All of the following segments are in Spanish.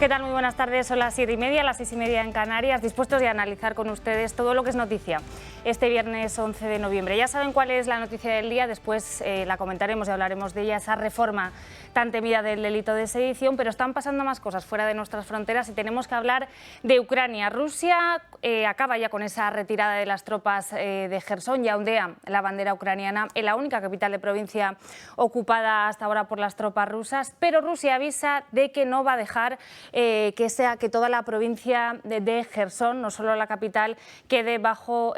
¿Qué tal? Muy buenas tardes, son las 7:30, las 6:30 en Canarias, dispuestos de analizar con ustedes todo lo que es noticia este viernes 11 de noviembre. Ya saben cuál es la noticia del día, después la comentaremos y hablaremos de ella, esa reforma tan temida del delito de sedición, pero están pasando más cosas fuera de nuestras fronteras y tenemos que hablar de Ucrania. Rusia acaba ya con esa retirada de las tropas de Jersón, ya ondea la bandera ucraniana en la única capital de provincia ocupada hasta ahora por las tropas rusas, pero Rusia avisa de que no va a dejar que toda la provincia de Jersón, no solo la capital, quede bajo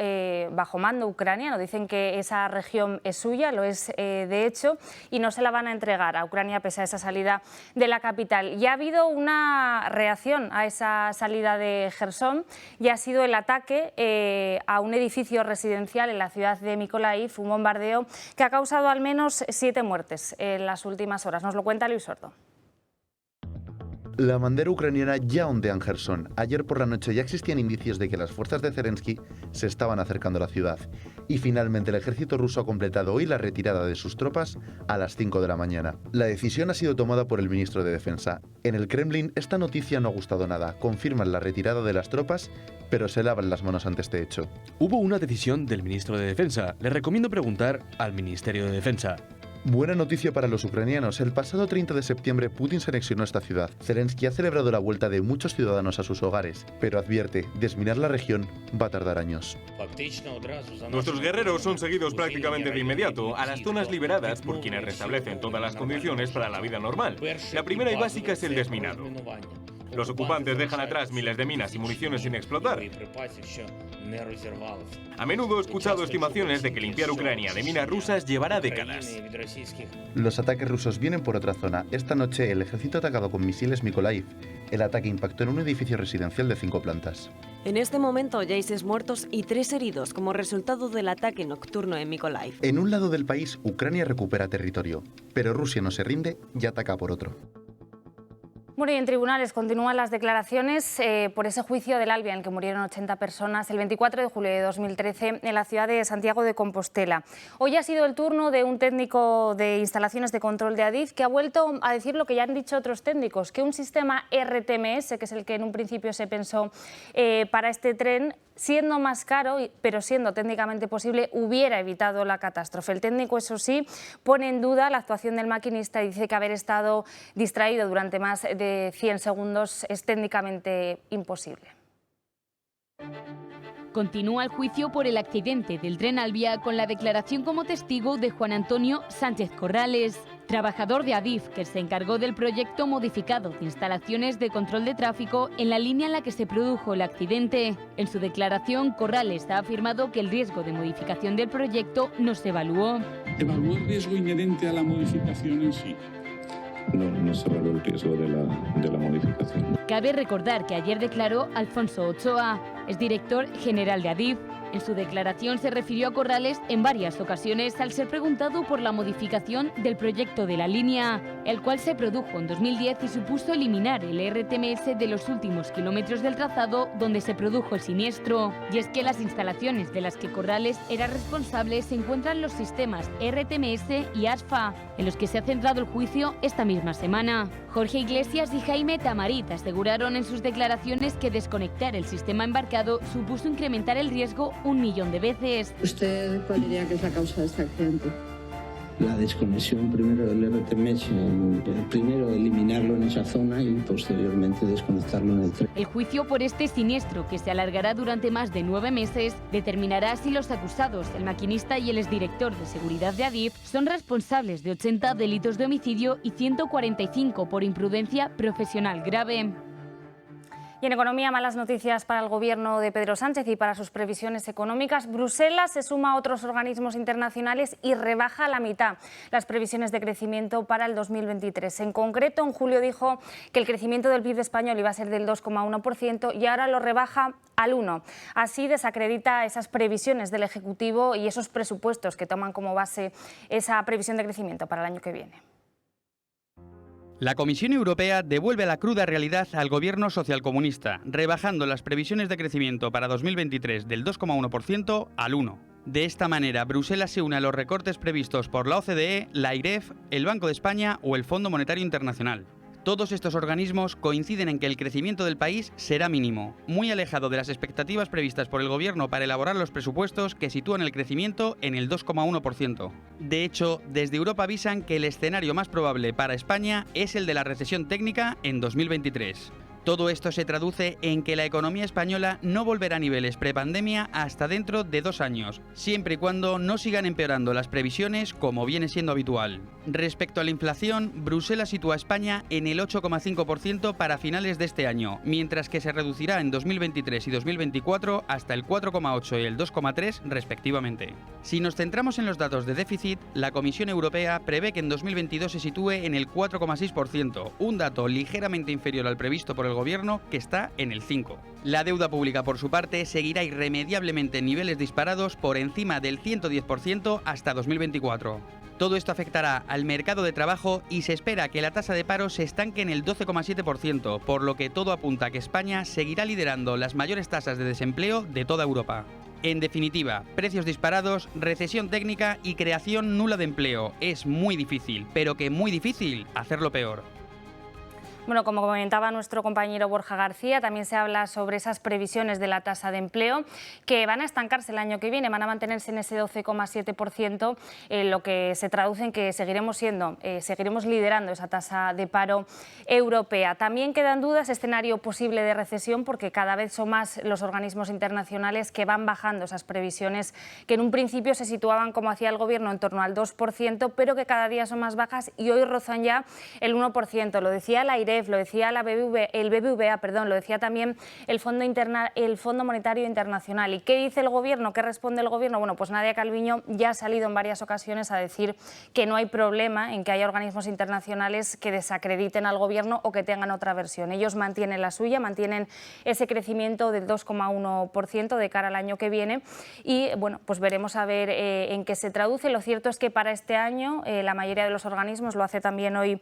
mando ucraniano. Dicen que esa región es suya, lo es de hecho, y no se la van a entregar a Ucrania pese a esa salida de la capital. Ya ha habido una reacción a esa salida de Jersón y ha sido el ataque a un edificio residencial en la ciudad de Mykolaiv, un bombardeo que ha causado al menos 7 muertes en las últimas horas. Nos lo cuenta Luis Sordo. La bandera ucraniana ya ondea en Jersón. Ayer por la noche ya existían indicios de que las fuerzas de Zelensky se estaban acercando a la ciudad. Y finalmente el ejército ruso ha completado hoy la retirada de sus tropas a las 5 de la mañana. La decisión ha sido tomada por el ministro de Defensa. En el Kremlin esta noticia no ha gustado nada. Confirman la retirada de las tropas, pero se lavan las manos ante este hecho. Hubo una decisión del ministro de Defensa. Le recomiendo preguntar al Ministerio de Defensa. Buena noticia para los ucranianos. El pasado 30 de septiembre Putin se anexionó esta ciudad. Zelensky ha celebrado la vuelta de muchos ciudadanos a sus hogares, pero advierte, desminar la región va a tardar años. Nuestros guerreros son seguidos prácticamente de inmediato a las zonas liberadas por quienes restablecen todas las condiciones para la vida normal. La primera y básica es el desminado. Los ocupantes dejan atrás miles de minas y municiones sin explotar. A menudo he escuchado estimaciones de que limpiar Ucrania de minas rusas llevará décadas. Los ataques rusos vienen por otra zona. Esta noche el ejército ha atacado con misiles Mykolaiv. El ataque impactó en un edificio residencial de 5 plantas. En este momento ya hay 6 muertos y 3 heridos como resultado del ataque nocturno en Mykolaiv. En un lado del país, Ucrania recupera territorio, pero Rusia no se rinde y ataca por otro. Bueno, y en tribunales continúan las declaraciones por ese juicio del Alvia en el que murieron 80 personas el 24 de julio de 2013 en la ciudad de Santiago de Compostela. Hoy ha sido el turno de un técnico de instalaciones de control de Adif que ha vuelto a decir lo que ya han dicho otros técnicos, que un sistema RTMS, que es el que en un principio se pensó para este tren, siendo más caro, pero siendo técnicamente posible, hubiera evitado la catástrofe. El técnico, eso sí, pone en duda la actuación del maquinista y dice que haber estado distraído durante más de 100 segundos es técnicamente imposible. Continúa el juicio por el accidente del tren Alvia con la declaración como testigo de Juan Antonio Sánchez Corrales, trabajador de Adif que se encargó del proyecto modificado de instalaciones de control de tráfico en la línea en la que se produjo el accidente. En su declaración, Corrales ha afirmado que el riesgo de modificación del proyecto no se evaluó. ¿Evaluó el riesgo inherente a la modificación en sí? No se evaluó el riesgo de la modificación. Cabe recordar que ayer declaró Alfonso Ochoa, es director general de Adif. En su declaración se refirió a Corrales en varias ocasiones al ser preguntado por la modificación del proyecto de la línea, el cual se produjo en 2010 y supuso eliminar el RTMS de los últimos kilómetros del trazado donde se produjo el siniestro. Y es que las instalaciones de las que Corrales era responsable se encuentran los sistemas RTMS y ASFA, en los que se ha centrado el juicio esta misma semana. Jorge Iglesias y Jaime Tamarit aseguraron en sus declaraciones que desconectar el sistema embarcado supuso incrementar el riesgo 1 millón de veces. ¿Usted cuál diría que es la causa de este accidente? La desconexión primero del RTMS, primero eliminarlo en esa zona y posteriormente desconectarlo en el tren. El juicio por este siniestro, que se alargará durante más de 9 meses, determinará si los acusados, el maquinista y el exdirector de seguridad de Adif, son responsables de 80 delitos de homicidio y 145 por imprudencia profesional grave. Y en economía, malas noticias para el gobierno de Pedro Sánchez y para sus previsiones económicas. Bruselas se suma a otros organismos internacionales y rebaja a la mitad las previsiones de crecimiento para el 2023. En concreto, en julio dijo que el crecimiento del PIB español iba a ser del 2,1% y ahora lo rebaja al 1%. Así desacredita esas previsiones del Ejecutivo y esos presupuestos que toman como base esa previsión de crecimiento para el año que viene. La Comisión Europea devuelve la cruda realidad al gobierno socialcomunista, rebajando las previsiones de crecimiento para 2023 del 2,1% al 1%. De esta manera, Bruselas se une a los recortes previstos por la OCDE, la AIREF, el Banco de España o el Fondo Monetario Internacional. Todos estos organismos coinciden en que el crecimiento del país será mínimo, muy alejado de las expectativas previstas por el Gobierno para elaborar los presupuestos que sitúan el crecimiento en el 2,1%. De hecho, desde Europa avisan que el escenario más probable para España es el de la recesión técnica en 2023. Todo esto se traduce en que la economía española no volverá a niveles prepandemia hasta dentro de 2 años, siempre y cuando no sigan empeorando las previsiones como viene siendo habitual. Respecto a la inflación, Bruselas sitúa a España en el 8,5% para finales de este año, mientras que se reducirá en 2023 y 2024 hasta el 4,8 y el 2,3 respectivamente. Si nos centramos en los datos de déficit, la Comisión Europea prevé que en 2022 se sitúe en el 4,6%, un dato ligeramente inferior al previsto por el Gobierno, que está en el 5%. La deuda pública, por su parte, seguirá irremediablemente en niveles disparados por encima del 110% hasta 2024. Todo esto afectará al mercado de trabajo y se espera que la tasa de paro se estanque en el 12,7%, por lo que todo apunta a que España seguirá liderando las mayores tasas de desempleo de toda Europa. En definitiva, precios disparados, recesión técnica y creación nula de empleo. Es muy difícil, pero que muy difícil hacerlo peor. Bueno, como comentaba nuestro compañero Borja García, también se habla sobre esas previsiones de la tasa de empleo que van a estancarse el año que viene, van a mantenerse en ese 12,7%, lo que se traduce en que seguiremos liderando esa tasa de paro europea. También quedan dudas escenario posible de recesión porque cada vez son más los organismos internacionales que van bajando esas previsiones que en un principio se situaban, como hacía el Gobierno, en torno al 2%, pero que cada día son más bajas y hoy rozan ya el 1%. Lo decía la AIREF, lo decía el BBVA, lo decía también el Fondo Monetario Internacional. ¿Y qué dice el Gobierno? ¿Qué responde el Gobierno? Bueno, pues Nadia Calviño ya ha salido en varias ocasiones a decir que no hay problema en que haya organismos internacionales que desacrediten al Gobierno o que tengan otra versión. Ellos mantienen la suya, mantienen ese crecimiento del 2,1% de cara al año que viene y bueno, pues veremos a ver en qué se traduce. Lo cierto es que para este año la mayoría de los organismos, lo hace también hoy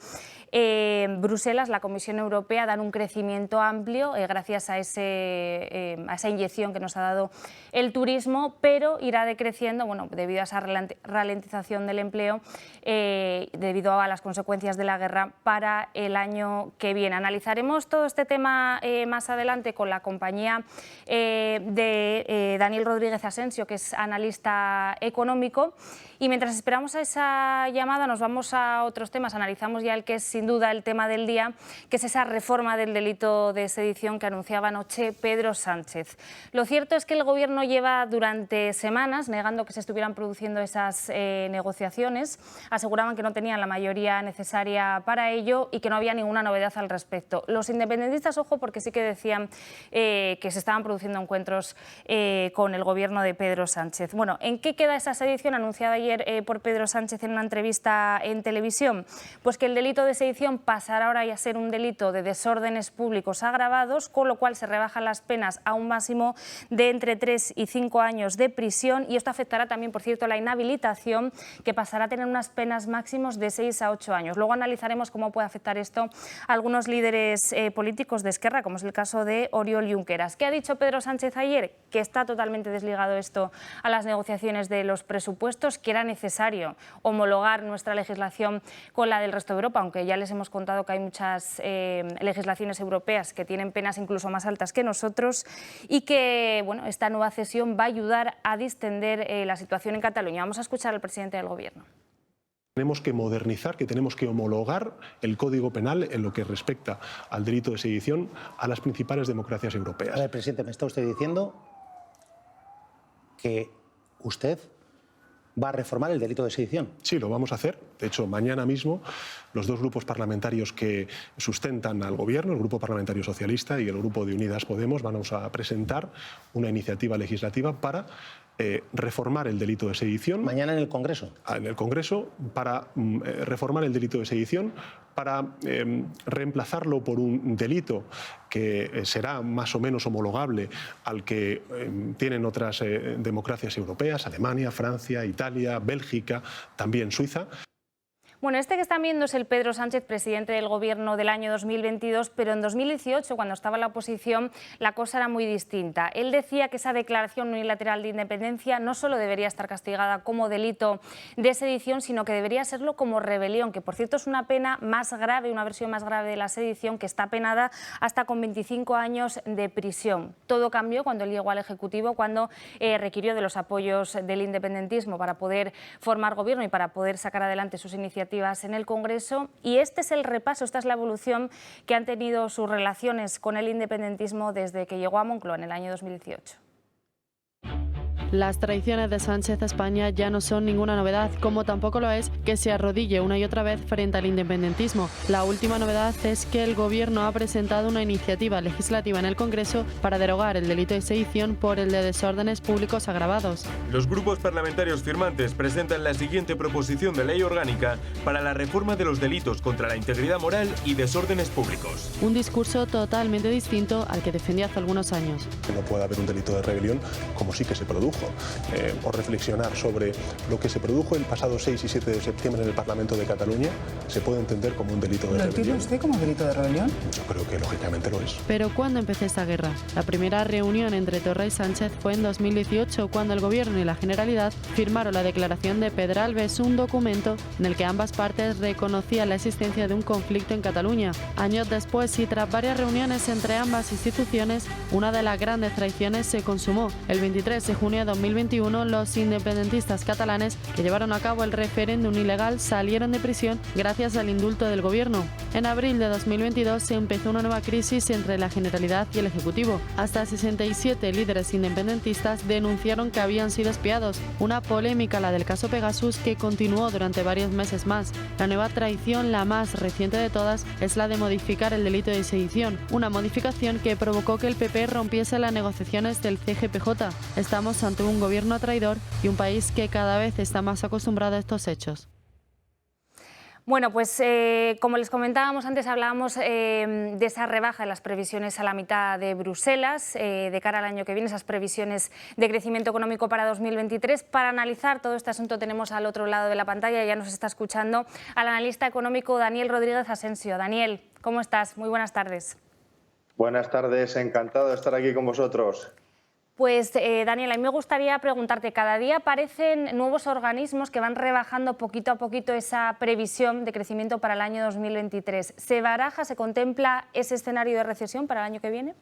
Bruselas, la Comisión Europea, dan un crecimiento amplio gracias a esa inyección que nos ha dado el turismo, pero irá decreciendo debido a esa ralentización del empleo, debido a las consecuencias de la guerra para el año que viene. Analizaremos todo este tema más adelante con la compañía de Daniel Rodríguez Asensio, que es analista económico. Y mientras esperamos a esa llamada nos vamos a otros temas, analizamos ya el que es sin duda el tema del día, que es esa reforma del delito de sedición que anunciaba anoche Pedro Sánchez. Lo cierto es que el Gobierno lleva durante semanas negando que se estuvieran produciendo esas negociaciones, aseguraban que no tenían la mayoría necesaria para ello y que no había ninguna novedad al respecto. Los independentistas, ojo, porque sí que decían que se estaban produciendo encuentros con el Gobierno de Pedro Sánchez. Bueno, ¿en qué queda esa sedición anunciada ayer por Pedro Sánchez en una entrevista en televisión? Pues que el delito de sedición pasará ahora a ser un delito de desórdenes públicos agravados, con lo cual se rebajan las penas a un máximo de entre 3 y 5 años de prisión y esto afectará también, por cierto, la inhabilitación, que pasará a tener unas penas máximos de 6 a 8 años. Luego analizaremos cómo puede afectar esto a algunos líderes políticos de Esquerra, como es el caso de Oriol Junqueras. ¿Qué ha dicho Pedro Sánchez ayer? Que está totalmente desligado esto a las negociaciones de los presupuestos, que era necesario homologar nuestra legislación con la del resto de Europa, aunque ya les hemos contado que hay muchas legislaciones europeas que tienen penas incluso más altas que nosotros y que esta nueva cesión va a ayudar a distender la situación en Cataluña. Vamos a escuchar al presidente del Gobierno. Tenemos que modernizar, que tenemos que homologar el Código Penal en lo que respecta al delito de sedición a las principales democracias europeas. A ver, presidente, me está usted diciendo que usted va a reformar el delito de sedición. Sí, lo vamos a hacer. De hecho, mañana mismo los dos grupos parlamentarios que sustentan al Gobierno, el Grupo Parlamentario Socialista y el Grupo de Unidas Podemos, vamos a presentar una iniciativa legislativa para reformar el delito de sedición. ¿Mañana en el Congreso? En el Congreso, para reformar el delito de sedición, para reemplazarlo por un delito que será más o menos homologable al que tienen otras democracias europeas, Alemania, Francia, Italia, Bélgica, también Suiza. Bueno, este que están viendo es el Pedro Sánchez, presidente del Gobierno del año 2022, pero en 2018, cuando estaba en la oposición, la cosa era muy distinta. Él decía que esa declaración unilateral de independencia no solo debería estar castigada como delito de sedición, sino que debería serlo como rebelión, que por cierto es una pena más grave, una versión más grave de la sedición, que está penada hasta con 25 años de prisión. Todo cambió cuando él llegó al Ejecutivo, cuando requirió de los apoyos del independentismo para poder formar gobierno y para poder sacar adelante sus iniciativas en el Congreso, y este es el repaso, esta es la evolución que han tenido sus relaciones con el independentismo desde que llegó a Moncloa en el año 2018. Las traiciones de Sánchez a España ya no son ninguna novedad, como tampoco lo es que se arrodille una y otra vez frente al independentismo. La última novedad es que el Gobierno ha presentado una iniciativa legislativa en el Congreso para derogar el delito de sedición por el de desórdenes públicos agravados. Los grupos parlamentarios firmantes presentan la siguiente proposición de ley orgánica para la reforma de los delitos contra la integridad moral y desórdenes públicos. Un discurso totalmente distinto al que defendía hace algunos años. Que no puede haber un delito de rebelión como sí que se produjo. O reflexionar sobre lo que se produjo el pasado 6 y 7 de septiembre en el Parlamento de Cataluña se puede entender como un delito de rebelión. ¿Lo entiende usted como delito de rebelión? Yo creo que lógicamente lo es. Pero ¿cuándo empezó esta guerra? La primera reunión entre Torra y Sánchez fue en 2018, cuando el Gobierno y la Generalidad firmaron la declaración de Pedralbes, un documento en el que ambas partes reconocían la existencia de un conflicto en Cataluña. Años después y tras varias reuniones entre ambas instituciones, una de las grandes traiciones se consumó. El 23 de junio de 2021, los independentistas catalanes que llevaron a cabo el referéndum ilegal salieron de prisión gracias al indulto del Gobierno. En abril de 2022 se empezó una nueva crisis entre la Generalidad y el Ejecutivo. Hasta 67 líderes independentistas denunciaron que habían sido espiados. Una polémica, la del caso Pegasus, que continuó durante varios meses más. La nueva traición, la más reciente de todas, es la de modificar el delito de sedición. Una modificación que provocó que el PP rompiese las negociaciones del CGPJ. Estamos ante un gobierno traidor y un país que cada vez está más acostumbrado a estos hechos. Bueno, pues como les comentábamos antes, hablábamos de esa rebaja de las previsiones a la mitad de Bruselas de cara al año que viene, esas previsiones de crecimiento económico para 2023. Para analizar todo este asunto tenemos al otro lado de la pantalla, ya nos está escuchando, al analista económico Daniel Rodríguez Asensio. Daniel, ¿cómo estás? Muy buenas tardes. Buenas tardes, encantado de estar aquí con vosotros. Pues, Daniel, a mí me gustaría preguntarte, cada día aparecen nuevos organismos que van rebajando poquito a poquito esa previsión de crecimiento para el año 2023. ¿Se baraja, se contempla ese escenario de recesión para el año que viene?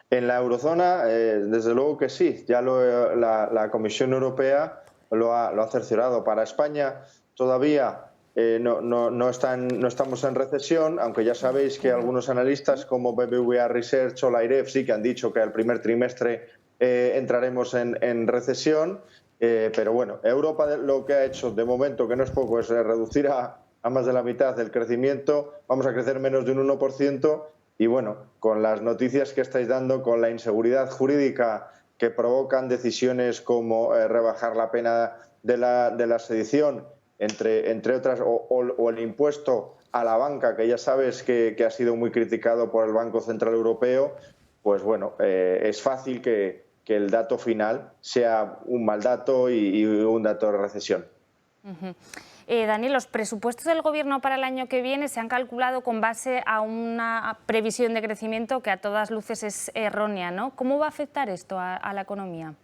En la eurozona, desde luego que sí. Ya la Comisión Europea lo ha cerciorado. Para España todavía no estamos en recesión, aunque ya sabéis que algunos analistas como BBVA Research o la IREF sí que han dicho que al primer trimestre entraremos en recesión, pero bueno, Europa lo que ha hecho de momento, que no es poco, es reducir a más de la mitad el crecimiento. Vamos a crecer menos de un 1% y bueno, con las noticias que estáis dando, con la inseguridad jurídica que provocan decisiones como rebajar la pena de la sedición, entre otras, o el impuesto a la banca, que ya sabes que ha sido muy criticado por el Banco Central Europeo, pues bueno, es fácil que el dato final sea un mal dato y un dato de recesión. Daniel, los presupuestos del Gobierno para el año que viene se han calculado con base a una previsión de crecimiento que a todas luces es errónea, ¿no? ¿Cómo va a afectar esto a la economía?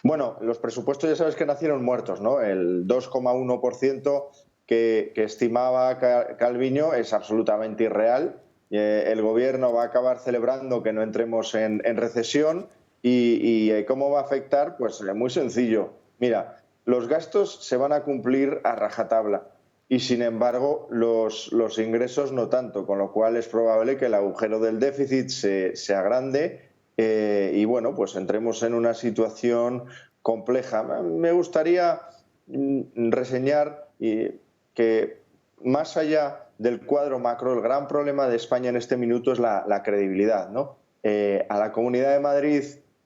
Bueno, los presupuestos ya sabes que nacieron muertos, ¿no? El 2,1% que estimaba Calviño es absolutamente irreal. El Gobierno va a acabar celebrando que no entremos en recesión y ¿cómo va a afectar? Pues muy sencillo. Mira, los gastos se van a cumplir a rajatabla y, sin embargo, los ingresos no tanto, con lo cual es probable que el agujero del déficit se agrande. Y bueno, pues entremos en una situación compleja. Me gustaría reseñar que más allá del cuadro macro, el gran problema de España en este minuto es la credibilidad, ¿no? A la Comunidad de Madrid,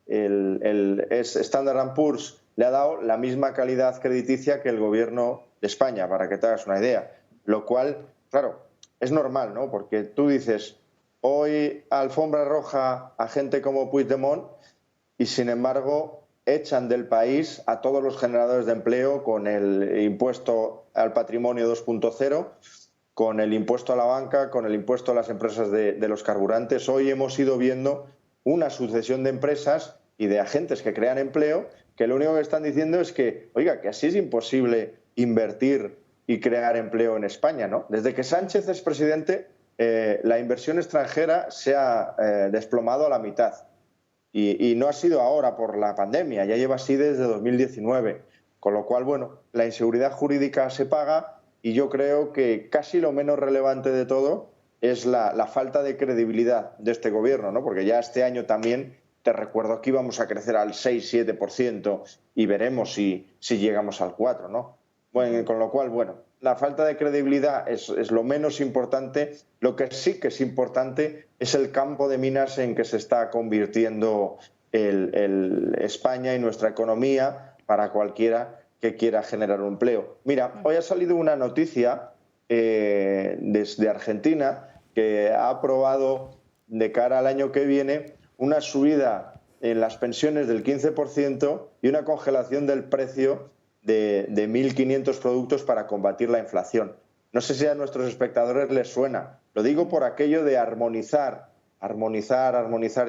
el Standard & Poor's le ha dado la misma calidad crediticia que el Gobierno de España, para que te hagas una idea. Lo cual, claro, es normal, ¿no? Porque tú dices, hoy alfombra roja a gente como Puigdemont y, sin embargo, echan del país a todos los generadores de empleo con el impuesto al patrimonio 2.0, con el impuesto a la banca, con el impuesto a las empresas de los carburantes. Hoy hemos ido viendo una sucesión de empresas y de agentes que crean empleo que lo único que están diciendo es que, oiga, que así es imposible invertir y crear empleo en España, ¿no? Desde que Sánchez es presidente, la inversión extranjera se ha desplomado a la mitad. Y no ha sido ahora por la pandemia, ya lleva así desde 2019. Con lo cual, bueno, la inseguridad jurídica se paga y yo creo que casi lo menos relevante de todo es la falta de credibilidad de este gobierno, ¿no? Porque ya este año también, te recuerdo que íbamos a crecer al 6-7% y veremos si llegamos al 4%, ¿no? Bueno, con lo cual, bueno, la falta de credibilidad es lo menos importante. Lo que sí que es importante es el campo de minas en que se está convirtiendo España y nuestra economía para cualquiera que quiera generar un empleo. Mira, hoy ha salido una noticia desde Argentina que ha aprobado de cara al año que viene una subida en las pensiones del 15% y una congelación del precio de 1.500 productos para combatir la inflación. No sé si a nuestros espectadores les suena. Lo digo por aquello de armonizar,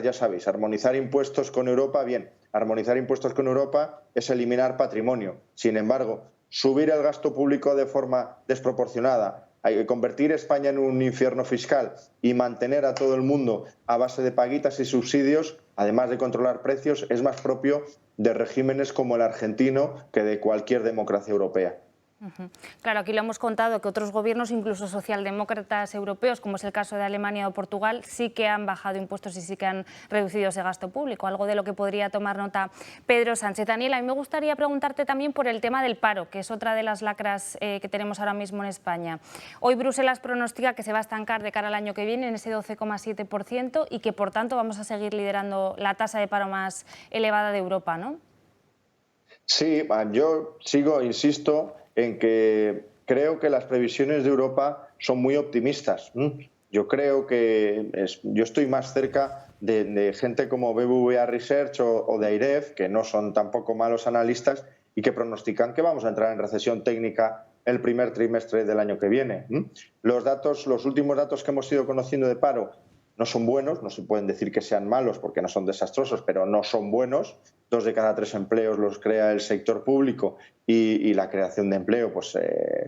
ya sabéis, armonizar impuestos con Europa. Bien, armonizar impuestos con Europa es eliminar patrimonio. Sin embargo, subir el gasto público de forma desproporcionada, convertir España en un infierno fiscal y mantener a todo el mundo a base de paguitas y subsidios, además de controlar precios, es más propio de regímenes como el argentino que de cualquier democracia europea. Claro, aquí lo hemos contado que otros gobiernos, incluso socialdemócratas europeos, como es el caso de Alemania o Portugal, sí que han bajado impuestos y sí que han reducido ese gasto público, algo de lo que podría tomar nota Pedro Sánchez. Daniel, a mí me gustaría preguntarte también por el tema del paro, que es otra de las lacras que tenemos ahora mismo en España. Hoy Bruselas pronostica que se va a estancar de cara al año que viene en ese 12,7% y que, por tanto, vamos a seguir liderando la tasa de paro más elevada de Europa, ¿no? Sí, yo insisto en que creo que las previsiones de Europa son muy optimistas. Yo creo que yo estoy más cerca de gente como BBVA Research o de AIREF, que no son tampoco malos analistas y que pronostican que vamos a entrar en recesión técnica el primer trimestre del año que viene. Los últimos datos que hemos ido conociendo de paro no son buenos, no se pueden decir que sean malos porque no son desastrosos, pero no son buenos. 2 de cada 3 empleos los crea el sector público y la creación de empleo pues,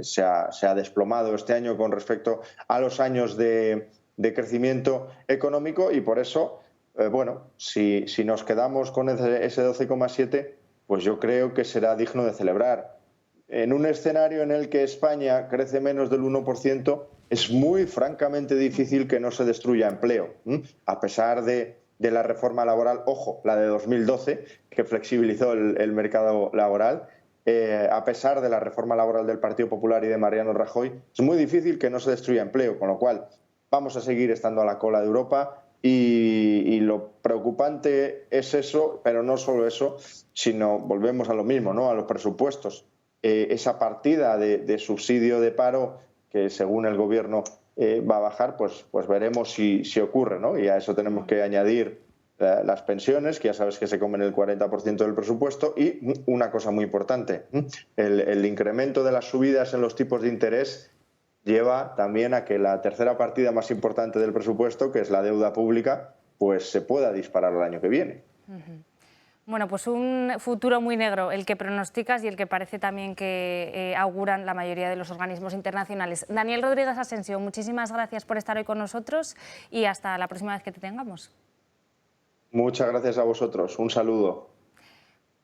se ha desplomado este año con respecto a los años de crecimiento económico y por eso, bueno, si nos quedamos con ese 12,7, pues yo creo que será digno de celebrar. En un escenario en el que España crece menos del 1%, es muy francamente difícil que no se destruya empleo, a pesar de la reforma laboral, ojo, la de 2012, que flexibilizó el mercado laboral, a pesar de la reforma laboral del Partido Popular y de Mariano Rajoy, es muy difícil que no se destruya empleo, con lo cual vamos a seguir estando a la cola de Europa y lo preocupante es eso, pero no solo eso, sino volvemos a lo mismo, ¿no? A los presupuestos. Esa partida de subsidio de paro que según el Gobierno va a bajar, pues veremos si ocurre, ¿no? Y a eso tenemos que añadir las pensiones, que ya sabes que se comen el 40% del presupuesto, y una cosa muy importante, el incremento de las subidas en los tipos de interés lleva también a que la tercera partida más importante del presupuesto, que es la deuda pública, pues se pueda disparar el año que viene. Bueno, pues un futuro muy negro, el que pronosticas y el que parece también que auguran la mayoría de los organismos internacionales. Daniel Rodríguez Asensio, muchísimas gracias por estar hoy con nosotros y hasta la próxima vez que te tengamos. Muchas gracias a vosotros. Un saludo.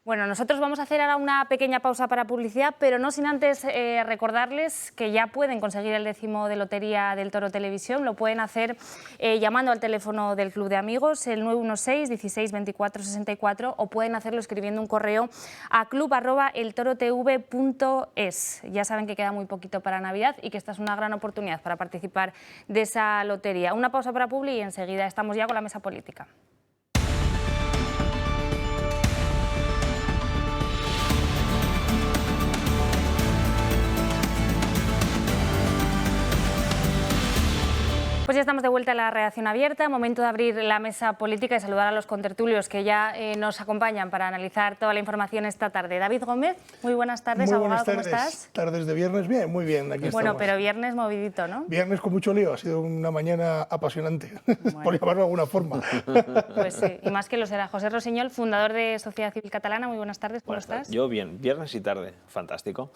Bueno, nosotros vamos a hacer ahora una pequeña pausa para publicidad, pero no sin antes recordarles que ya pueden conseguir el 10º de Lotería del Toro Televisión. Lo pueden hacer llamando al teléfono del Club de Amigos, el 916 16 24 64, o pueden hacerlo escribiendo un correo a club@eltorotv.es. Ya saben que queda muy poquito para Navidad y que esta es una gran oportunidad para participar de esa lotería. Una pausa para publi y enseguida estamos ya con la mesa política. Pues ya estamos de vuelta a la redacción abierta, momento de abrir la mesa política y saludar a los contertulios que ya nos acompañan para analizar toda la información esta tarde. David Gómez, muy buenas tardes, muy abogado, buenas tardes. ¿cómo estás? Tardes de viernes, bien, muy bien, aquí Bueno, estamos. pero viernes movidito, ¿no? Viernes con mucho lío, ha sido una mañana apasionante, Bueno. por llamarlo de alguna forma. Pues sí, y más que lo será. José Rosiñol, fundador de Sociedad Civil Catalana, muy buenas tardes, ¿cómo estás? Yo bien, viernes y tarde, fantástico.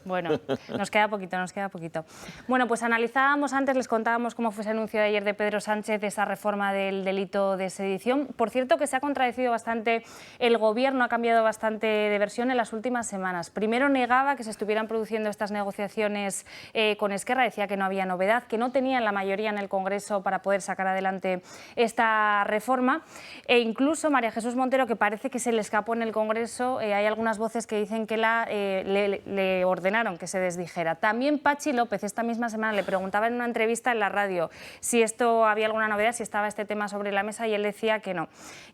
Bueno, nos queda poquito, nos queda poquito. Bueno, pues analizábamos antes, les contábamos cómo fue ese anuncio de ayer de Pedro Sánchez de esa reforma del delito de sedición. Por cierto, que se ha contradecido bastante el Gobierno, ha cambiado bastante de versión en las últimas semanas. Primero negaba que se estuvieran produciendo estas negociaciones con Esquerra, decía que no había novedad, que no tenían la mayoría en el Congreso para poder sacar adelante esta reforma. E incluso María Jesús Montero, que parece que se le escapó en el Congreso, hay algunas voces que dicen que le ordenaron que se desdijera. También Patxi López esta misma semana le preguntaba en una entrevista en la radio si esto había alguna novedad, si estaba este tema sobre la mesa, y él decía que no,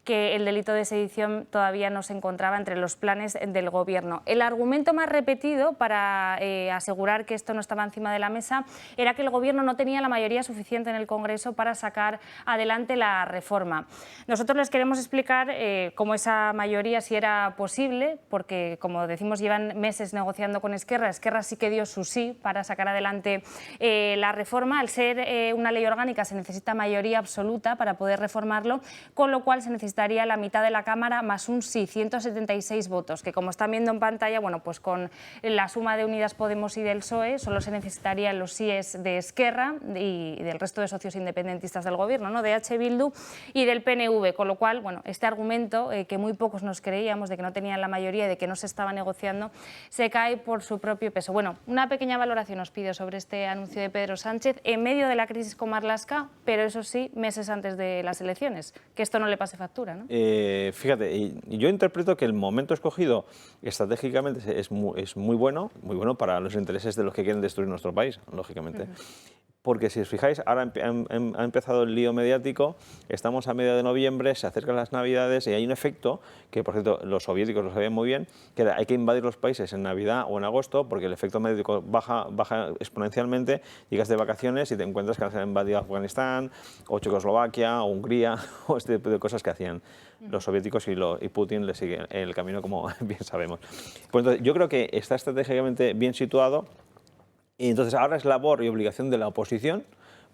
que el delito de sedición todavía no se encontraba entre los planes del Gobierno. El argumento más repetido para asegurar que esto no estaba encima de la mesa era que el Gobierno no tenía la mayoría suficiente en el Congreso para sacar adelante la reforma. Nosotros les queremos explicar cómo esa mayoría si era posible, porque como decimos llevan meses negociando con Esquerra. Esquerra sí que dio su sí para sacar adelante la reforma. Al ser una ley orgánica se necesita mayoría absoluta para poder reformarlo, con lo cual se necesitaría la mitad de la Cámara más un sí, 176 votos, que como están viendo en pantalla, bueno, pues con la suma de Unidas Podemos y del PSOE solo se necesitarían los síes de Esquerra y del resto de socios independentistas del Gobierno, ¿no? de H. Bildu y del PNV, con lo cual, bueno, este argumento que muy pocos nos creíamos de que no tenían la mayoría y de que no se estaba negociando, se cae por su propio peso. Bueno, una pequeña valoración os pido sobre este anuncio de Pedro Sánchez en medio de la crisis con Marlaska, pero eso sí, meses antes de las elecciones, que esto no le pase factura, ¿no? Fíjate, yo interpreto que el momento escogido estratégicamente es muy bueno para los intereses de los que quieren destruir nuestro país, lógicamente. Porque si os fijáis, ahora ha empezado el lío mediático, estamos a medio de noviembre, se acercan las Navidades y hay un efecto que, por cierto, los soviéticos lo sabían muy bien, que hay que invadir los países en Navidad o en agosto porque el efecto mediático baja exponencialmente, llegas de vacaciones y te encuentras que han invadido Afganistán o Checoslovaquia o Hungría o este tipo de cosas que hacían los soviéticos y Putin le sigue el camino, como bien sabemos. Pues entonces, yo creo que está estratégicamente bien situado. Y entonces ahora es labor y obligación de la oposición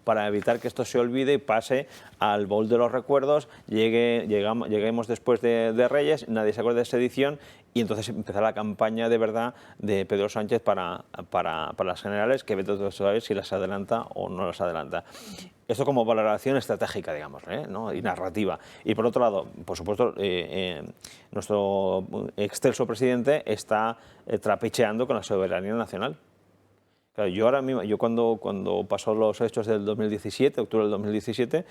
para evitar que esto se olvide y pase al baúl de los recuerdos, lleguemos después de Reyes, nadie se acuerda de sedición y entonces empezar la campaña de verdad de Pedro Sánchez para las generales, que vete a saber si las adelanta o no las adelanta. Esto como valoración estratégica, digamos, ¿no? Y narrativa. Y por otro lado, por supuesto, nuestro excelso presidente está trapicheando con la soberanía nacional. Claro, yo ahora mismo, cuando pasó los hechos del 2017, octubre del 2017,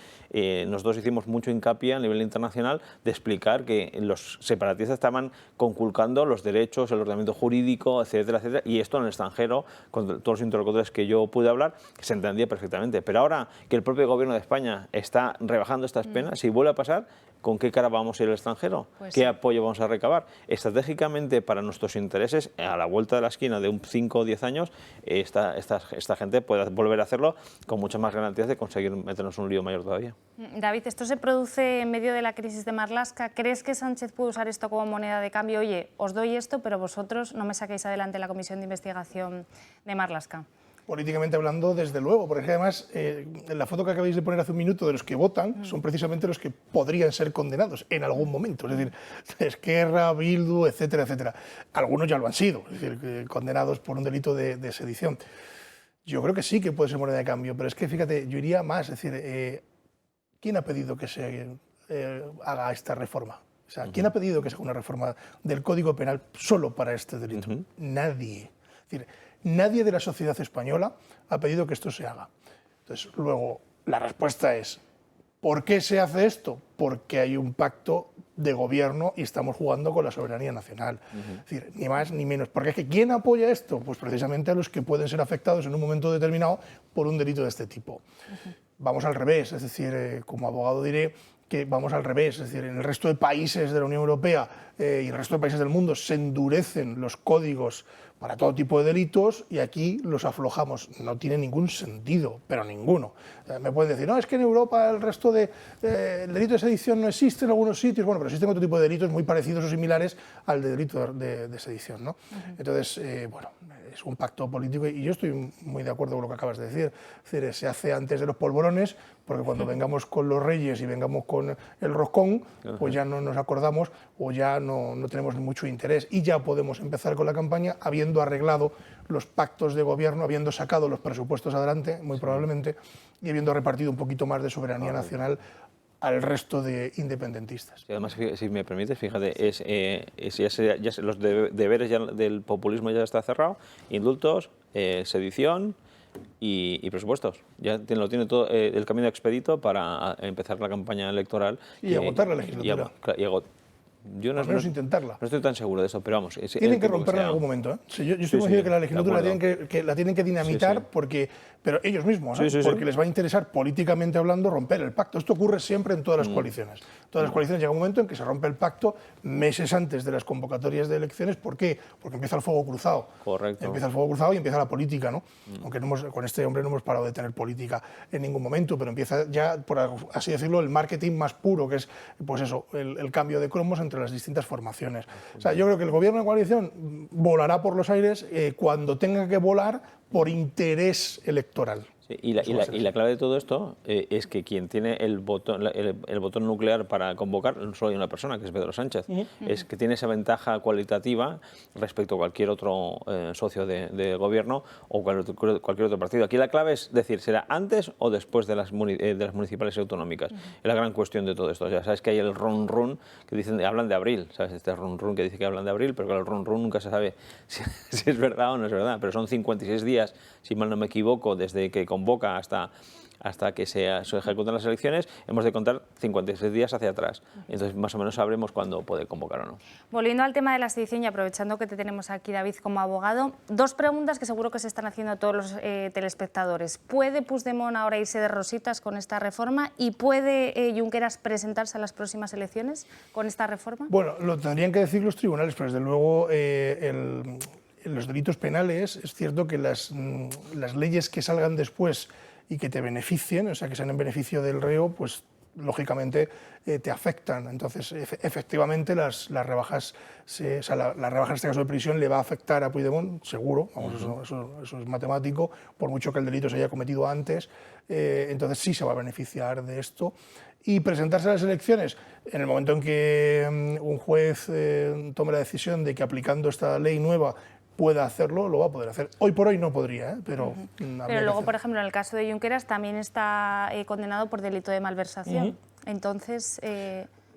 nosotros hicimos mucho hincapié a nivel internacional de explicar que los separatistas estaban conculcando los derechos, el ordenamiento jurídico, etcétera, etcétera, y esto en el extranjero, con todos los interlocutores que yo pude hablar, se entendía perfectamente. Pero ahora que el propio Gobierno de España está rebajando estas penas, si vuelve a pasar, ¿con qué cara vamos a ir al extranjero? Pues ¿Qué sí. apoyo vamos a recabar? Estratégicamente, para nuestros intereses, a la vuelta de la esquina de un 5 o 10 años, esta gente puede volver a hacerlo con muchas más garantías de conseguir meternos un lío mayor todavía. David, esto se produce en medio de la crisis de Marlaska. ¿Crees que Sánchez puede usar esto como moneda de cambio? Oye, os doy esto, pero vosotros no me saquéis adelante la comisión de investigación de Marlaska. Políticamente hablando, desde luego, porque además la foto que acabáis de poner hace un minuto de los que votan son precisamente los que podrían ser condenados en algún momento, es decir, Esquerra, Bildu, etcétera, etcétera. Algunos ya lo han sido, es decir, condenados por un delito de sedición. Yo creo que sí que puede ser moneda de cambio, pero es que, fíjate, yo iría más, es decir, ¿quién ha pedido que se haga esta reforma? O sea, ¿quién ha pedido que se haga una reforma del Código Penal solo para este delito? Nadie. Es decir, nadie de la sociedad española ha pedido que esto se haga. Entonces, luego, la respuesta es, ¿por qué se hace esto? Porque hay un pacto de gobierno y estamos jugando con la soberanía nacional. Es decir, ni más ni menos. Porque es que ¿quién apoya esto? Pues precisamente a los que pueden ser afectados en un momento determinado por un delito de este tipo. Vamos al revés, es decir, como abogado diré que vamos al revés, es decir, en el resto de países de la Unión Europea y el resto de países del mundo se endurecen los códigos para todo tipo de delitos y aquí los aflojamos. No tiene ningún sentido, pero ninguno. Me pueden decir, no, es que en Europa el resto el delito de sedición no existe en algunos sitios. Bueno, pero existen otro tipo de delitos muy parecidos o similares al delito de sedición, ¿no? Entonces, bueno, es un pacto político y yo estoy muy de acuerdo con lo que acabas de decir. Es decir, se hace antes de los polvorones, porque cuando vengamos con los reyes y vengamos con el roscón, pues ya no nos acordamos o ya no tenemos mucho interés y ya podemos empezar con la campaña habiendo arreglado los pactos de gobierno, habiendo sacado los presupuestos adelante, muy probablemente, y habiendo repartido un poquito más de soberanía nacional al resto de independentistas. Y además, si me permites, fíjate, los deberes ya del populismo ya está cerrado, indultos, sedición y presupuestos. Ya lo tiene todo el camino expedito para empezar la campaña electoral. Y agotar la legislatura. Yo no, al menos intentarla. No estoy tan seguro de eso, pero vamos. Tienen que romperla en algún momento. Yo estoy convencido que la legislatura la tienen que dinamitar, pero ellos mismos, porque les va a interesar políticamente hablando romper el pacto. Esto ocurre siempre en todas las coaliciones. Todas las coaliciones llega un momento en que se rompe el pacto meses antes de las convocatorias de elecciones. ¿Por qué? Porque empieza el fuego cruzado. Correcto. Empieza el fuego cruzado y empieza la política, ¿no? Aunque con este hombre no hemos parado de tener política en ningún momento, pero empieza ya, por así decirlo, el marketing más puro, que es, pues eso, el cambio de cromos entre las distintas formaciones. O sea, yo creo que el gobierno de coalición volará por los aires cuando tenga que volar por interés electoral. Y la clave de todo esto es que quien tiene el botón nuclear para convocar solo hay una persona, que es Pedro Sánchez. Es que tiene esa ventaja cualitativa respecto a cualquier otro socio de gobierno o cualquier otro partido. Aquí la clave es decir, ¿será antes o después de las municipales y autonómicas? Es la gran cuestión de todo esto. Ya sabes que hay el run que hablan de abril, ¿sabes? Este run que dice que hablan de abril, pero claro, el run nunca se sabe si es verdad o no es verdad. Pero son 56 días, si mal no me equivoco, desde que convoca hasta que se ejecutan las elecciones, hemos de contar 56 días hacia atrás. Entonces, más o menos sabremos cuándo puede convocar o no. Volviendo al tema de la sedición y aprovechando que te tenemos aquí, David, como abogado, dos preguntas que seguro que se están haciendo todos los telespectadores. ¿Puede Puigdemont ahora irse de rositas con esta reforma y puede Junqueras presentarse a las próximas elecciones con esta reforma? Bueno, lo tendrían que decir los tribunales, pero desde luego en los delitos penales es cierto que las leyes que salgan después y que te beneficien, o sea, que sean en beneficio del reo, pues lógicamente te afectan. Entonces, efectivamente, las rebajas, la rebaja en este caso de prisión le va a afectar a Puigdemont, seguro, vamos, eso es matemático, por mucho que el delito se haya cometido antes, entonces sí se va a beneficiar de esto. Y presentarse a las elecciones en el momento en que un juez tome la decisión de que aplicando esta ley nueva pueda hacerlo, lo va a poder hacer. Hoy por hoy no podría, pero... Pero luego, por ejemplo, en el caso de Junqueras también está condenado por delito de malversación. Entonces...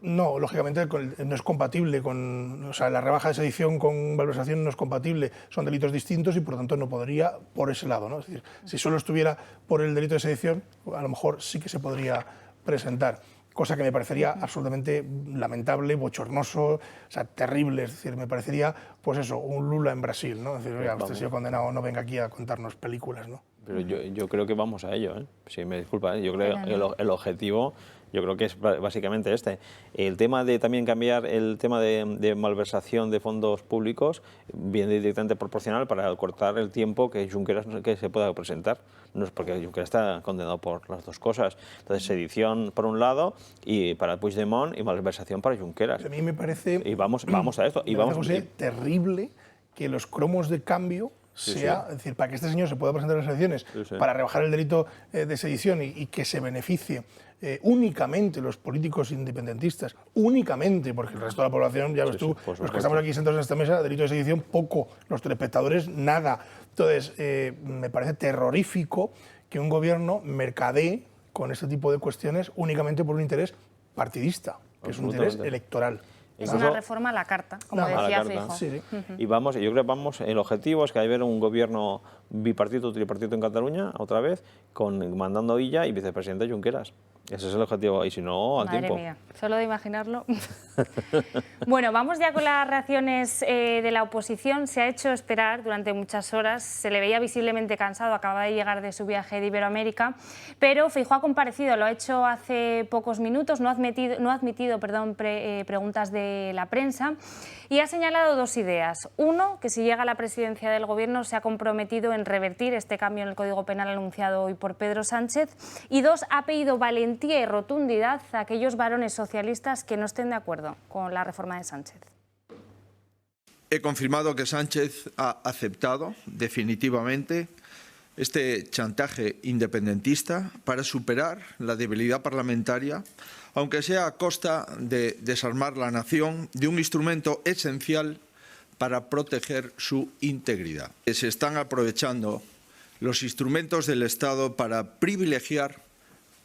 No, lógicamente no es compatible con... O sea, la rebaja de sedición con malversación no es compatible. Son delitos distintos y, por lo tanto, no podría por ese lado, ¿no? Es decir, si solo estuviera por el delito de sedición, a lo mejor sí que se podría presentar. Cosa que me parecería absolutamente lamentable, bochornoso, o sea, terrible. Es decir, me parecería, pues eso, un Lula en Brasil, ¿no? Es decir, oiga, usted ha sido condenado, no venga aquí a contarnos películas, ¿no? Pero yo creo que vamos a ello, ¿eh? Si me disculpa, yo creo que el objetivo... Yo creo que es básicamente este. El tema de también cambiar el tema de malversación de fondos públicos viene directamente proporcional para cortar el tiempo que Junqueras que se pueda presentar. No es porque Junqueras está condenado por las dos cosas. Entonces, sedición por un lado y para Puigdemont y malversación para Junqueras. A mí me parece... Y vamos a esto. Me parece terrible que los cromos de cambio sea, es decir, para que este señor se pueda presentar a las elecciones para rebajar el delito de sedición y que se beneficie únicamente los políticos independentistas, únicamente, porque el resto de la población, ya ves tú, los que estamos aquí sentados en esta mesa, delito de sedición, poco, los telespectadores, nada. Entonces, me parece terrorífico que un gobierno mercadee con este tipo de cuestiones únicamente por un interés partidista, que es un interés electoral. Es una reforma a la carta, como decía Feijóo. Y yo creo que el objetivo es que haya un gobierno bipartito, tripartito en Cataluña, otra vez, mandando Illa y vicepresidente Junqueras. Ese es el objetivo, y si no, al tiempo. Madre mía, solo de imaginarlo. Bueno, vamos ya con las reacciones de la oposición. Se ha hecho esperar durante muchas horas, se le veía visiblemente cansado, acaba de llegar de su viaje de Iberoamérica, pero Feijóo ha comparecido, lo ha hecho hace pocos minutos, no ha admitido preguntas de la prensa y ha señalado dos ideas. Uno, que si llega a la presidencia del Gobierno se ha comprometido en revertir este cambio en el Código Penal anunciado hoy por Pedro Sánchez, y dos, ha pedido valentía y rotundidad a aquellos varones socialistas que no estén de acuerdo con la reforma de Sánchez. He confirmado que Sánchez ha aceptado definitivamente este chantaje independentista para superar la debilidad parlamentaria, aunque sea a costa de desarmar la nación de un instrumento esencial para proteger su integridad. Se están aprovechando los instrumentos del Estado para privilegiar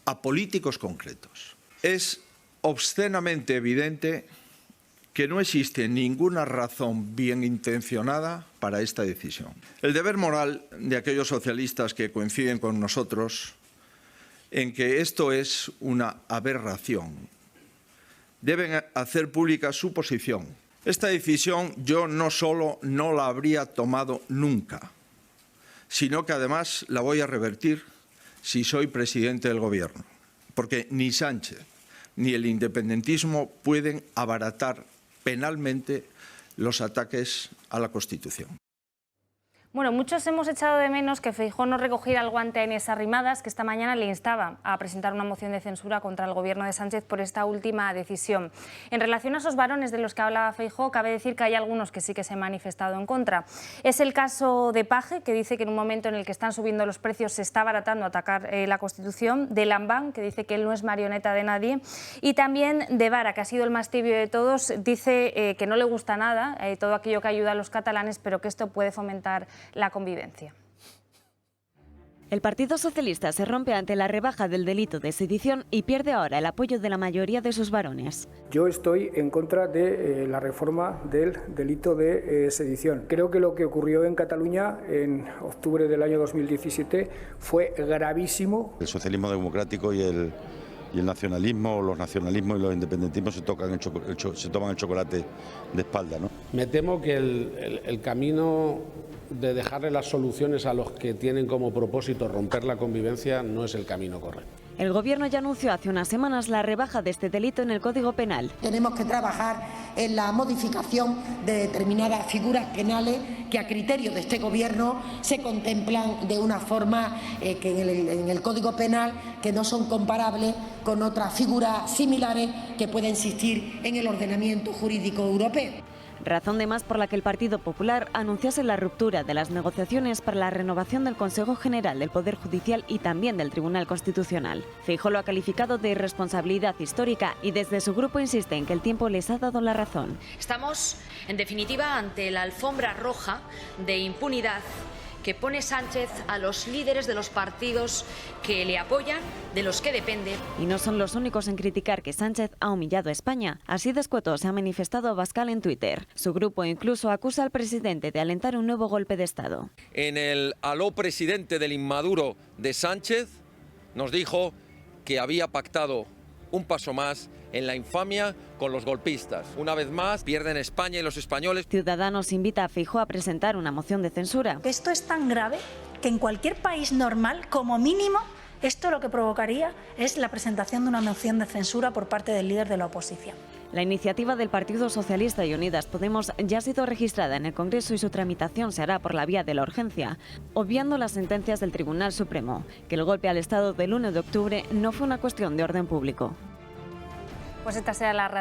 a políticos concretos. Es obscenamente evidente que no existe ninguna razón bien intencionada para esta decisión. El deber moral de aquellos socialistas que coinciden con nosotros en que esto es una aberración. Deben hacer pública su posición. Esta decisión yo no solo no la habría tomado nunca, sino que además la voy a revertir si soy presidente del Gobierno, porque ni Sánchez ni el independentismo pueden abaratar penalmente los ataques a la Constitución. Bueno, muchos hemos echado de menos que Feijóo no recogiera el guante a Inés Arrimadas, que esta mañana le instaba a presentar una moción de censura contra el Gobierno de Sánchez por esta última decisión. En relación a esos varones de los que hablaba Feijóo, cabe decir que hay algunos que sí que se han manifestado en contra. Es el caso de Page, que dice que en un momento en el que están subiendo los precios se está abaratando atacar la Constitución, de Lambán, que dice que él no es marioneta de nadie, y también de Vara, que ha sido el más tibio de todos, dice que no le gusta nada todo aquello que ayuda a los catalanes, pero que esto puede fomentar la convivencia. El Partido Socialista se rompe ante la rebaja del delito de sedición y pierde ahora el apoyo de la mayoría de sus varones. Yo estoy en contra de la reforma del delito de sedición. Creo que lo que ocurrió en Cataluña en octubre del año 2017 fue gravísimo. El socialismo democrático y el nacionalismo, los nacionalismos y los independentismos se toman el chocolate de espalda, ¿no? Me temo que el camino de dejarle las soluciones a los que tienen como propósito romper la convivencia no es el camino correcto. El Gobierno ya anunció hace unas semanas la rebaja de este delito en el Código Penal. Tenemos que trabajar en la modificación de determinadas figuras penales que a criterio de este Gobierno se contemplan de una forma que en el Código Penal que no son comparables con otras figuras similares que pueden existir en el ordenamiento jurídico europeo. Razón de más por la que el Partido Popular anunciase la ruptura de las negociaciones para la renovación del Consejo General del Poder Judicial y también del Tribunal Constitucional. Feijóo lo ha calificado de irresponsabilidad histórica y desde su grupo insiste en que el tiempo les ha dado la razón. Estamos, en definitiva, ante la alfombra roja de impunidad que pone Sánchez a los líderes de los partidos que le apoyan, de los que depende. Y no son los únicos en criticar que Sánchez ha humillado a España. Así de escueto se ha manifestado Abascal en Twitter. Su grupo incluso acusa al presidente de alentar un nuevo golpe de Estado. En el aló presidente del inmaduro de Sánchez nos dijo que había pactado un paso más en la infamia con los golpistas. Una vez más, pierden España y los españoles. Ciudadanos invita a Feijóo a presentar una moción de censura. Esto es tan grave que en cualquier país normal, como mínimo, esto lo que provocaría es la presentación de una moción de censura por parte del líder de la oposición. La iniciativa del Partido Socialista y Unidas Podemos ya ha sido registrada en el Congreso y su tramitación se hará por la vía de la urgencia, obviando las sentencias del Tribunal Supremo, que el golpe al Estado del 1 de octubre no fue una cuestión de orden público. Pues estas serán las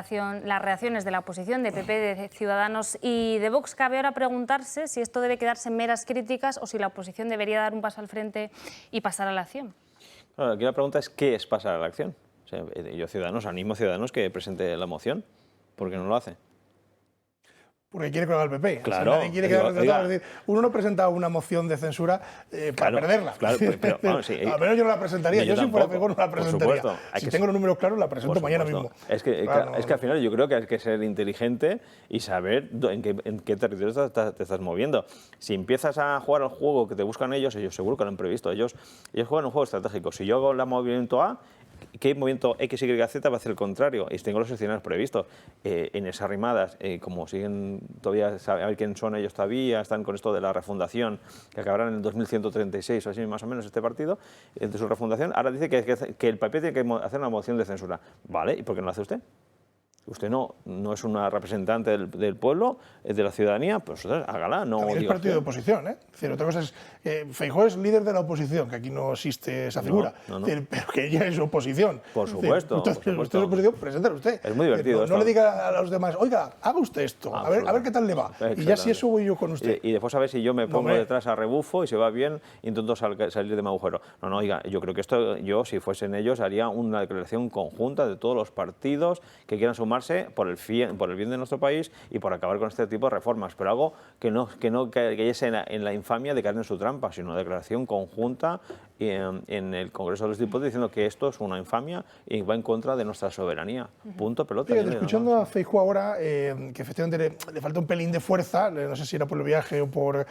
reacciones de la oposición, de PP, de Ciudadanos y de Vox. Cabe ahora preguntarse si esto debe quedarse en meras críticas o si la oposición debería dar un paso al frente y pasar a la acción. Claro, aquí la pregunta es ¿qué es pasar a la acción? O sea, yo animo a Ciudadanos que presente la moción. ¿Por qué no lo hace? Porque quiere que lo haga el PP. Claro. O sea, nadie quiere que es decir, uno no presenta una moción de censura para perderla. Claro, pero vamos, sí, al menos yo no la presentaría. Yo si fuera Feijóo no la presentaría. Si tengo los números claros, la presento mañana mismo. Es que al final yo creo que hay que ser inteligente y saber en qué territorio te estás moviendo. Si empiezas a jugar al juego que te buscan ellos seguro que lo han previsto. Ellos juegan un juego estratégico. Si yo hago el movimiento A, ¿qué movimiento XYZ va a hacer el contrario? Y tengo los escenarios previstos. En esas rimadas, como siguen todavía a ver quién son ellos todavía, están con esto de la refundación, que acabarán en el 2136 o así más o menos este partido, de su refundación, ahora dice que el PP tiene que hacer una moción de censura. ¿Vale? ¿Y por qué no lo hace usted? Usted no es una representante del pueblo, de la ciudadanía, pues hágala. No también es partido de oposición, ¿eh? Es decir, otra cosa es, Feijóo es líder de la oposición, que aquí no existe esa figura, no. Es decir, pero que ella es oposición. Por supuesto. Entonces, usted es oposición, preséntalo usted. Es muy divertido. No le diga a los demás, oiga, haga usted esto, a ver qué tal le va. Y ya si eso voy yo con usted. Y después a ver si yo me pongo detrás a rebufo y se va bien, intento salir de mi agujero. No, oiga, yo creo que esto, yo si fuesen ellos, haría una declaración conjunta de todos los partidos que quieran sumarse por el bien de nuestro país y por acabar con este tipo de reformas, pero algo que no cayese en la infamia de caer en su trampa, sino una declaración conjunta en el Congreso de los Diputados diciendo que esto es una infamia y va en contra de nuestra soberanía. Punto, pelota. Fíjate, escuchando a Feijóo ahora, que efectivamente le falta un pelín de fuerza, no sé si era por el viaje o porque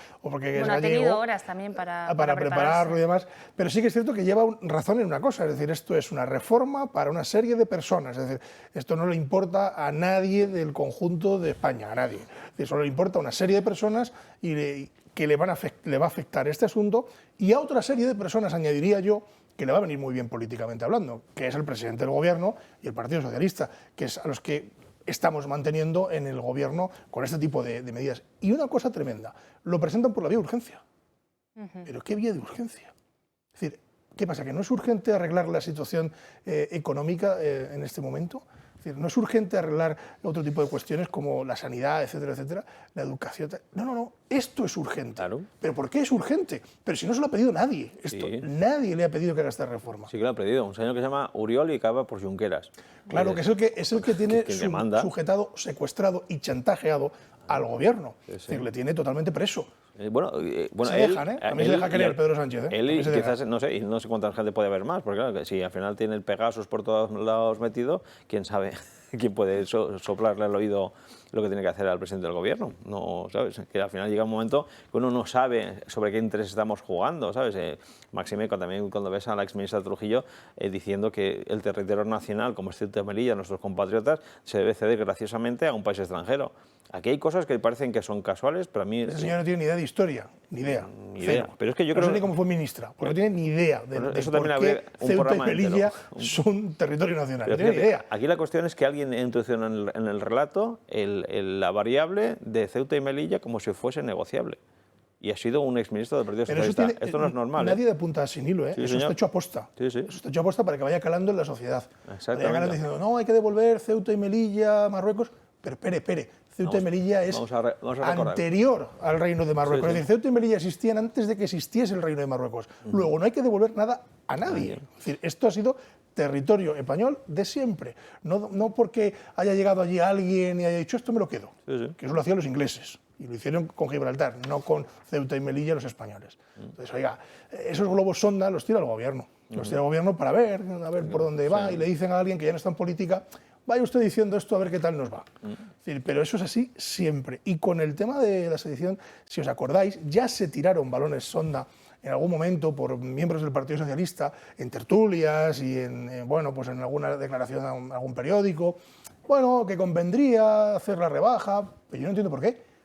es gallego. Ha tenido horas también para prepararlo y demás, pero sí que es cierto que lleva razón en una cosa, es decir, esto es una reforma para una serie de personas, es decir, esto no le importa a nadie del conjunto de España, a nadie. Es decir, solo le importa a una serie de personas y que le va a afectar este asunto, y a otra serie de personas, añadiría yo, que le va a venir muy bien políticamente hablando, que es el presidente del Gobierno y el Partido Socialista, que es a los que estamos manteniendo en el Gobierno con este tipo de medidas. Y una cosa tremenda, lo presentan por la vía de urgencia. ¿Pero qué vía de urgencia? Es decir, ¿qué pasa? ¿Que no es urgente arreglar la situación económica en este momento? Es decir, no es urgente arreglar otro tipo de cuestiones como la sanidad, etcétera, etcétera, la educación. No, esto es urgente. Claro. ¿Pero por qué es urgente? Pero si no se lo ha pedido nadie. Nadie le ha pedido que haga esta reforma. Sí que lo ha pedido. Un señor que se llama Uriol y acaba por Junqueras. Claro, que es el que tiene sujetado, secuestrado y chantajeado al Gobierno. Es decir, le tiene totalmente preso. Bueno, se dejan, ¿eh? A mí se deja querer Pedro Sánchez. Él y quizás, no sé cuánta gente puede haber más, porque claro, si al final tiene el Pegasus por todos lados metido, quién sabe quién puede soplarle al oído lo que tiene que hacer al presidente del Gobierno. No, ¿sabes? Que al final llega un momento que uno no sabe sobre qué interés estamos jugando, ¿sabes? Máxime, también cuando ves a la exministra Trujillo diciendo que el territorio nacional, como es Ceuta y Melilla, nuestros compatriotas, se debe ceder graciosamente a un país extranjero. Aquí hay cosas que parecen que son casuales, pero a mí... Ese señor no tiene ni idea de historia, ni idea. Pero es que yo no creo... sé ni cómo fue ministra, porque no tiene ni idea de eso por qué Ceuta y Melilla son territorio nacional. No tiene ni idea. Aquí la cuestión es que alguien introdujo en el relato la variable de Ceuta y Melilla como si fuese negociable. Y ha sido un exministro del Partido Socialista. Esto no es normal. Nadie de punta sin hilo, ¿eh? Eso está hecho a posta. Eso está hecho a posta para que vaya calando en la sociedad. Vaya calando diciendo, no, hay que devolver Ceuta y Melilla a Marruecos. Pero espere. Ceuta y Melilla es anterior al Reino de Marruecos. Es decir, Ceuta y Melilla existían antes de que existiese el Reino de Marruecos. Luego, no hay que devolver nada a nadie. Es decir, esto ha sido territorio español de siempre. No porque haya llegado allí alguien y haya dicho, esto me lo quedo. Que eso lo hacían los ingleses. Y lo hicieron con Gibraltar, no con Ceuta y Melilla los españoles. Entonces, oiga, esos globos sonda los tira el Gobierno. Los tira el Gobierno para ver por dónde va, y le dicen a alguien que ya no está en política, vaya usted diciendo esto a ver qué tal nos va. Es decir, pero eso es así siempre. Y con el tema de la sedición, si os acordáis, ya se tiraron balones sonda en algún momento por miembros del Partido Socialista en tertulias y en alguna declaración a algún periódico. Bueno, que convendría hacer la rebaja, pero yo no entiendo por qué.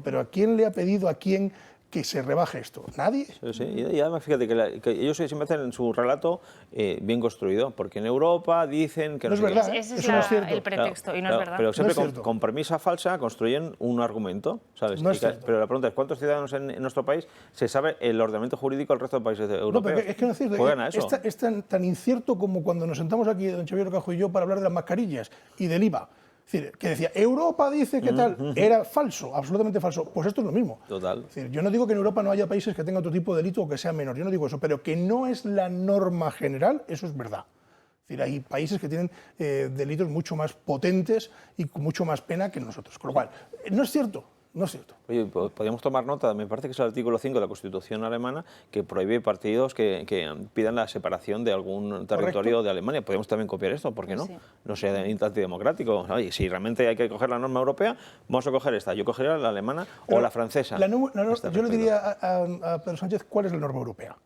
Pero ¿a quién le ha pedido a quién que se rebaje esto? ¿Nadie? Sí. Y además, fíjate que ellos siempre hacen en su relato bien construido, porque en Europa dicen que no es verdad. Ese es el pretexto, y no es verdad. Pero siempre con premisa falsa construyen un argumento, ¿sabes? Pero la pregunta es, ¿cuántos ciudadanos en nuestro país se sabe el ordenamiento jurídico del resto de países europeos? No, pero es que no es cierto. Juegan a eso. Es tan incierto como cuando nos sentamos aquí, don Xavier Cajo y yo, para hablar de las mascarillas y del IVA. Es decir, que decía, Europa dice que tal, era falso, absolutamente falso. Pues esto es lo mismo. Total. Es decir, yo no digo que en Europa no haya países que tengan otro tipo de delito o que sea menor, yo no digo eso, pero que no es la norma general, eso es verdad. Es decir, hay países que tienen delitos mucho más potentes y con mucho más pena que nosotros. Con lo cual, no es cierto. No es cierto. Oye, podríamos tomar nota, me parece que es el artículo 5 de la Constitución alemana que prohíbe partidos que pidan la separación de algún territorio de Alemania. Podríamos también copiar esto, ¿por qué no? Sí. No sea antidemocrático. Oye, si realmente hay que coger la norma europea, vamos a coger esta. Yo cogería la alemana o la francesa. Yo le diría a Pedro Sánchez cuál es la norma europea.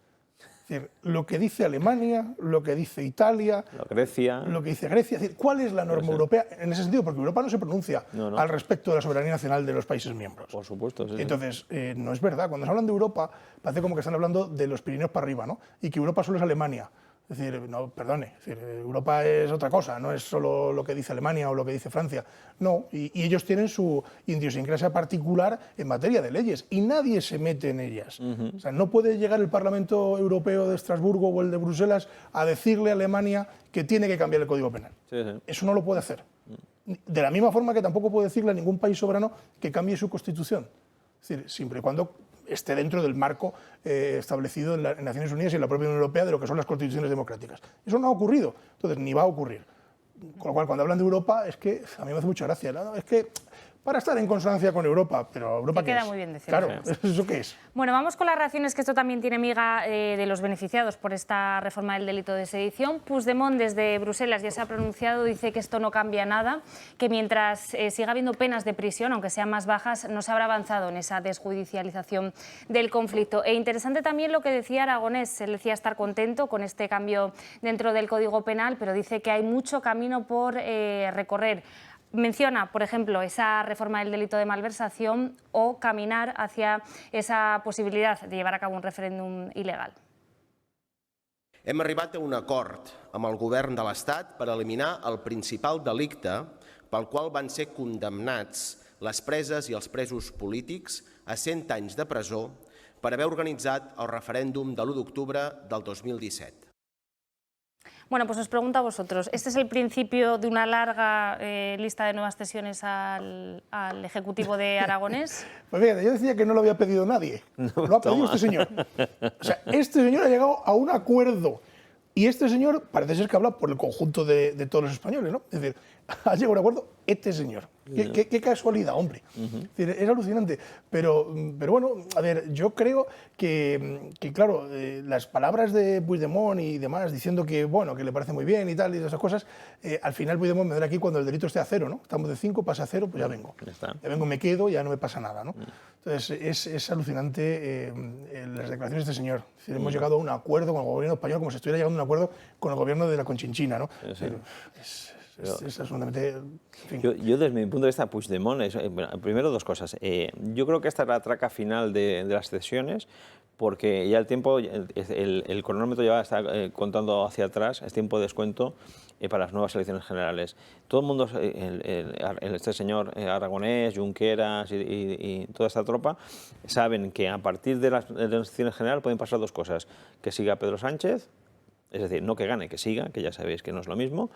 Es decir, lo que dice Alemania, lo que dice Italia, Grecia, lo que dice Grecia. Es decir, ¿cuál es la norma europea en ese sentido? Porque Europa no se pronuncia al respecto de la soberanía nacional de los países miembros. Por supuesto. Sí, entonces, no es verdad. Cuando se hablan de Europa, parece como que están hablando de los Pirineos para arriba, ¿no? Y que Europa solo es Alemania. Es decir, no, perdone, es decir, Europa es otra cosa, no es solo lo que dice Alemania o lo que dice Francia. No, y ellos tienen su idiosincrasia particular en materia de leyes y nadie se mete en ellas. O sea, no puede llegar el Parlamento Europeo de Estrasburgo o el de Bruselas a decirle a Alemania que tiene que cambiar el Código Penal. Eso no lo puede hacer. De la misma forma que tampoco puede decirle a ningún país soberano que cambie su constitución. Es decir, siempre y cuando esté dentro del marco establecido en las Naciones Unidas y en la propia Unión Europea de lo que son las constituciones democráticas. Eso no ha ocurrido, entonces ni va a ocurrir. Con lo cual, cuando hablan de Europa, es que a mí me hace mucha gracia, ¿no? Es que para estar en consonancia con Europa, pero ¿Europa qué es? Queda muy bien decirlo. Claro, ¿eso qué es? Bueno, vamos con las reacciones, que esto también tiene miga de los beneficiados por esta reforma del delito de sedición. Puigdemont desde Bruselas ya se ha pronunciado, dice que esto no cambia nada, que mientras siga habiendo penas de prisión, aunque sean más bajas, no se habrá avanzado en esa desjudicialización del conflicto. E interesante también lo que decía Aragonés, él decía estar contento con este cambio dentro del Código Penal, pero dice que hay mucho camino por recorrer. Menciona, por ejemplo, esa reforma del delito de malversación o caminar hacia esa posibilitat de llevar a cabo un referèndum il·legal. Hem arribat a un acord amb el govern de l'Estat per eliminar el principal delicte pel qual van ser condemnats les preses i els presos polítics a 100 anys de presó per haver organitzat el referèndum de l'1 d'octubre del 2017. Bueno, pues os pregunto a vosotros, ¿este es el principio de una larga lista de nuevas cesiones al Ejecutivo de Aragonés? Pues fíjate, yo decía que no lo había pedido nadie, lo ha pedido este señor. O sea, este señor ha llegado a un acuerdo y este señor parece ser que habla por el conjunto de todos los españoles, ¿no? Es decir, ha llegado a un acuerdo este señor. Qué casualidad, hombre. Es decir, es alucinante. Pero bueno, a ver, yo creo que claro, las palabras de Puigdemont y demás, diciendo que, bueno, que le parece muy bien y tal, y esas cosas, al final Puigdemont me dará aquí cuando el delito esté a 0, ¿no? Estamos de 5, pasa a 0, pues ya vengo. Ya vengo, me quedo, ya no me pasa nada, ¿no? Entonces, es alucinante las declaraciones de este señor. Es decir, hemos llegado a un acuerdo con el gobierno español como si estuviera llegando a un acuerdo con el gobierno de la Conchinchina, ¿no? Es absolutamente... En fin. Yo desde mi punto de vista, Puigdemont, primero dos cosas. Yo creo que esta es la traca final de las cesiones, porque ya el tiempo, el cronómetro ya está contando hacia atrás, es tiempo de descuento para las nuevas elecciones generales. Todo el mundo, este señor Aragonés, Junqueras y toda esta tropa, saben que a partir de las elecciones generales pueden pasar dos cosas: que siga Pedro Sánchez, es decir, no que gane, que siga, que ya sabéis que no es lo mismo,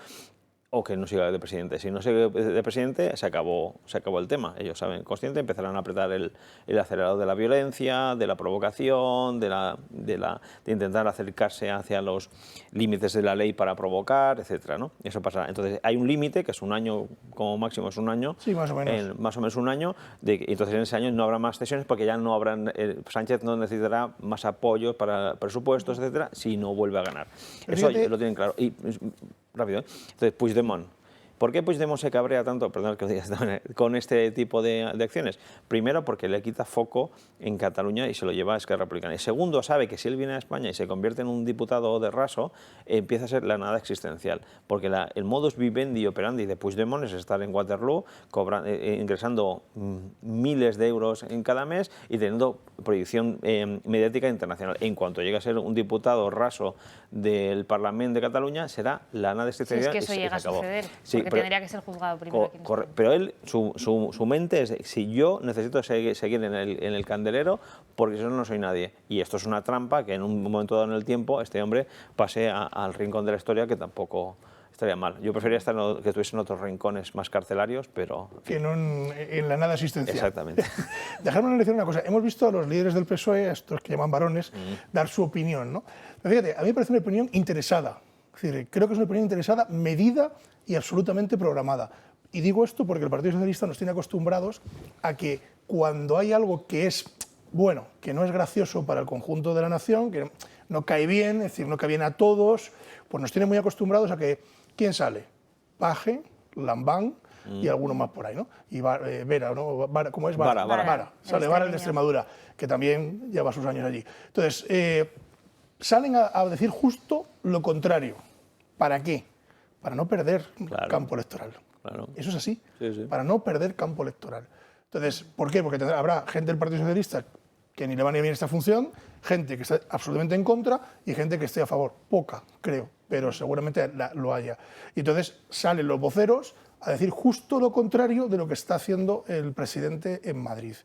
o que no siga de presidente. Si no sigue de presidente, se acabó el tema. Ellos saben, conscientes, empezarán a apretar el acelerador de la violencia, de la provocación, de intentar acercarse hacia los límites de la ley para provocar, etcétera, ¿no? Eso pasará. Entonces, hay un límite, que es un año, como máximo es un año. Sí, más o menos. Más o menos un año. Entonces, en ese año no habrá más cesiones, porque ya no habrán... Sánchez no necesitará más apoyo para presupuestos, etcétera, si no vuelve a ganar. Eso lo tienen claro. Y rápido, Entonces, Puigdemont. ¿Por qué Puigdemont se cabrea tanto, perdón que lo diga, con este tipo de acciones? Primero, porque le quita foco en Cataluña y se lo lleva a Esquerra Republicana. Y segundo, sabe que si él viene a España y se convierte en un diputado de raso, empieza a ser la nada existencial. Porque el modus vivendi operandi de Puigdemont es estar en Waterloo, ingresando miles de euros en cada mes y teniendo proyección mediática internacional. En cuanto llegue a ser un diputado raso del Parlamento de Cataluña, será la nada existencial. Si es que eso llega a suceder. Sí, porque tendría que ser juzgado primero. Pero él, su mente es, si yo necesito seguir en el candelero, porque si no, no soy nadie. Y esto es una trampa que en un momento dado en el tiempo este hombre pase al rincón de la historia, que tampoco estaría mal. Yo preferiría que estuviese en otros rincones más carcelarios, pero... Que no en la nada existencial. Exactamente. Dejadme decir una cosa. Hemos visto a los líderes del PSOE, a estos que llaman varones, dar su opinión, ¿no? Pero fíjate, a mí me parece una opinión interesada. Es decir, creo que es una opinión interesada, medida y absolutamente programada. Y digo esto porque el Partido Socialista nos tiene acostumbrados a que cuando hay algo que es bueno, que no es gracioso para el conjunto de la nación, que no cae bien, es decir, no cae bien a todos, pues nos tiene muy acostumbrados a que, ¿quién sale? Paje, Lambán y alguno más por ahí, ¿no? Y Vera, ¿no? ¿Cómo es? Vara. Sale Vara, el de Extremadura, que también lleva sus años allí. Entonces, salen a decir justo lo contrario. ¿Para qué? Para no perder campo electoral. Eso es así, para no perder campo electoral. Entonces, ¿por qué? Porque habrá gente del Partido Socialista que ni le va ni bien esta función, gente que está absolutamente en contra y gente que esté a favor. Poca, creo, pero seguramente lo haya. Y entonces salen los voceros a decir justo lo contrario de lo que está haciendo el presidente en Madrid.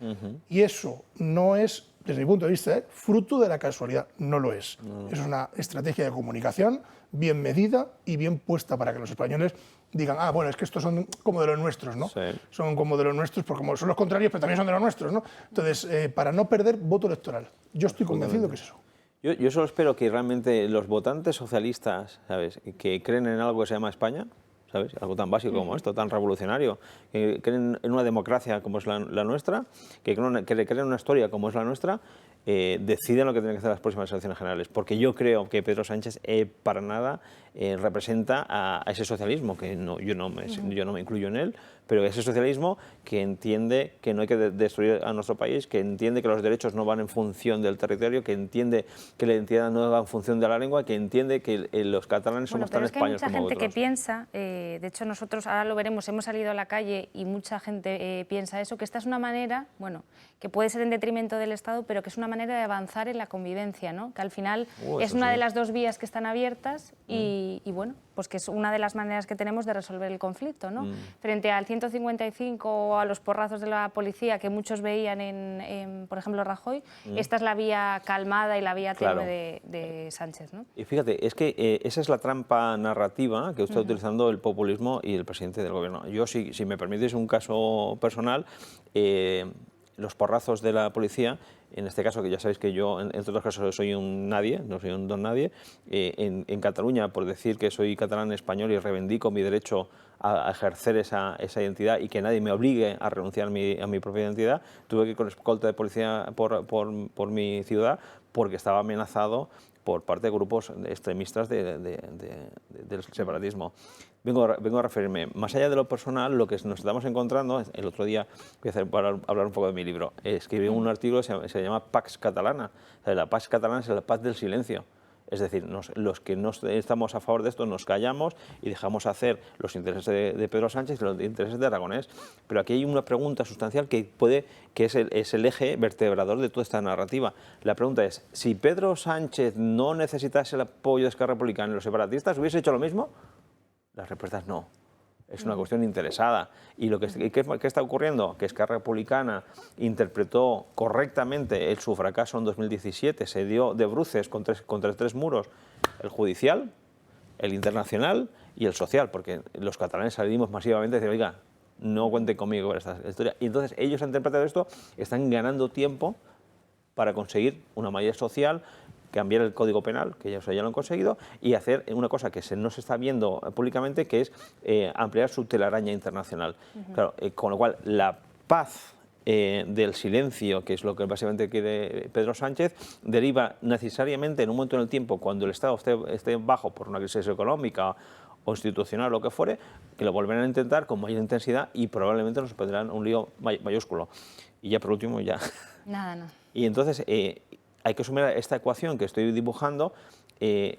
Y eso no es, desde mi punto de vista, fruto de la casualidad. No lo es. Es una estrategia de comunicación bien medida y bien puesta para que los españoles digan, ah, bueno, es que estos son como de los nuestros, ¿no? Son como de los nuestros, porque como son los contrarios, pero también son de los nuestros, ¿no? Entonces, para no perder voto electoral. Yo estoy convencido que es eso. Yo solo espero que realmente los votantes socialistas, ¿sabes?, que creen en algo que se llama España, ¿sabes?, algo tan básico como esto, tan revolucionario, que creen en una democracia como es la nuestra, que creen en una historia como es la nuestra, deciden lo que tienen que hacer las próximas elecciones generales. Porque yo creo que Pedro Sánchez para nada representa a ese socialismo, que yo no me incluyo en él, pero ese socialismo que entiende que no hay que destruir a nuestro país, que entiende que los derechos no van en función del territorio, que entiende que la identidad no va en función de la lengua, que entiende que los catalanes somos tan españoles como otros. Hay mucha gente que piensa, de hecho nosotros ahora lo veremos, hemos salido a la calle y mucha gente piensa eso, que esta es una manera, bueno, que puede ser en detrimento del Estado, pero que es una manera de avanzar en la convivencia, ¿no? Que al final es una de las dos vías que están abiertas y bueno, pues que es una de las maneras que tenemos de resolver el conflicto, ¿no? Frente al 155 o a los porrazos de la policía que muchos veían en por ejemplo, Rajoy, esta es la vía calmada y la vía tenue de Sánchez, ¿no? Y fíjate, es que esa es la trampa narrativa que está utilizando el populismo y el presidente del gobierno. Yo, si me permitís un caso personal, los porrazos de la policía, en este caso, que ya sabéis que yo, entre otros casos, soy un nadie, no soy un don nadie, en Cataluña, por decir que soy catalán español y reivindico mi derecho a ejercer esa identidad y que nadie me obligue a renunciar a mi propia identidad, tuve que ir con escolta de policía por mi ciudad porque estaba amenazado por parte de grupos extremistas del separatismo. Vengo a referirme, más allá de lo personal, lo que nos estamos encontrando, el otro día, para hablar un poco de mi libro, escribí un artículo que se llama Pax Catalana. O sea, la Pax Catalana es la paz del silencio. Es decir, los que no estamos a favor de esto nos callamos y dejamos hacer los intereses de Pedro Sánchez y los intereses de Aragonés. Pero aquí hay una pregunta sustancial que es el eje vertebrador de toda esta narrativa. La pregunta es, si Pedro Sánchez no necesitase el apoyo de Esquerra Republicana y los separatistas, ¿hubiese hecho lo mismo? La respuesta es no. Es una cuestión interesada. ¿Y qué está ocurriendo? Que Esquerra Republicana interpretó correctamente su fracaso en 2017, se dio de bruces contra tres muros, el judicial, el internacional y el social, porque los catalanes salimos masivamente a decir, oiga, no cuenten conmigo con esta historia. Y entonces ellos han interpretado esto, están ganando tiempo para conseguir una mayoría social, cambiar el Código Penal, que ya lo han conseguido, y hacer una cosa que no se está viendo públicamente, que es ampliar su telaraña internacional. Claro, con lo cual, la paz del silencio, que es lo que básicamente quiere Pedro Sánchez, deriva necesariamente en un momento en el tiempo, cuando el Estado esté bajo por una crisis económica o institucional o lo que fuere, que lo volverán a intentar con mayor intensidad y probablemente nos pondrán un lío mayúsculo. Y ya por último, ya... Nada, no. Y entonces... hay que asumir esta ecuación que estoy dibujando,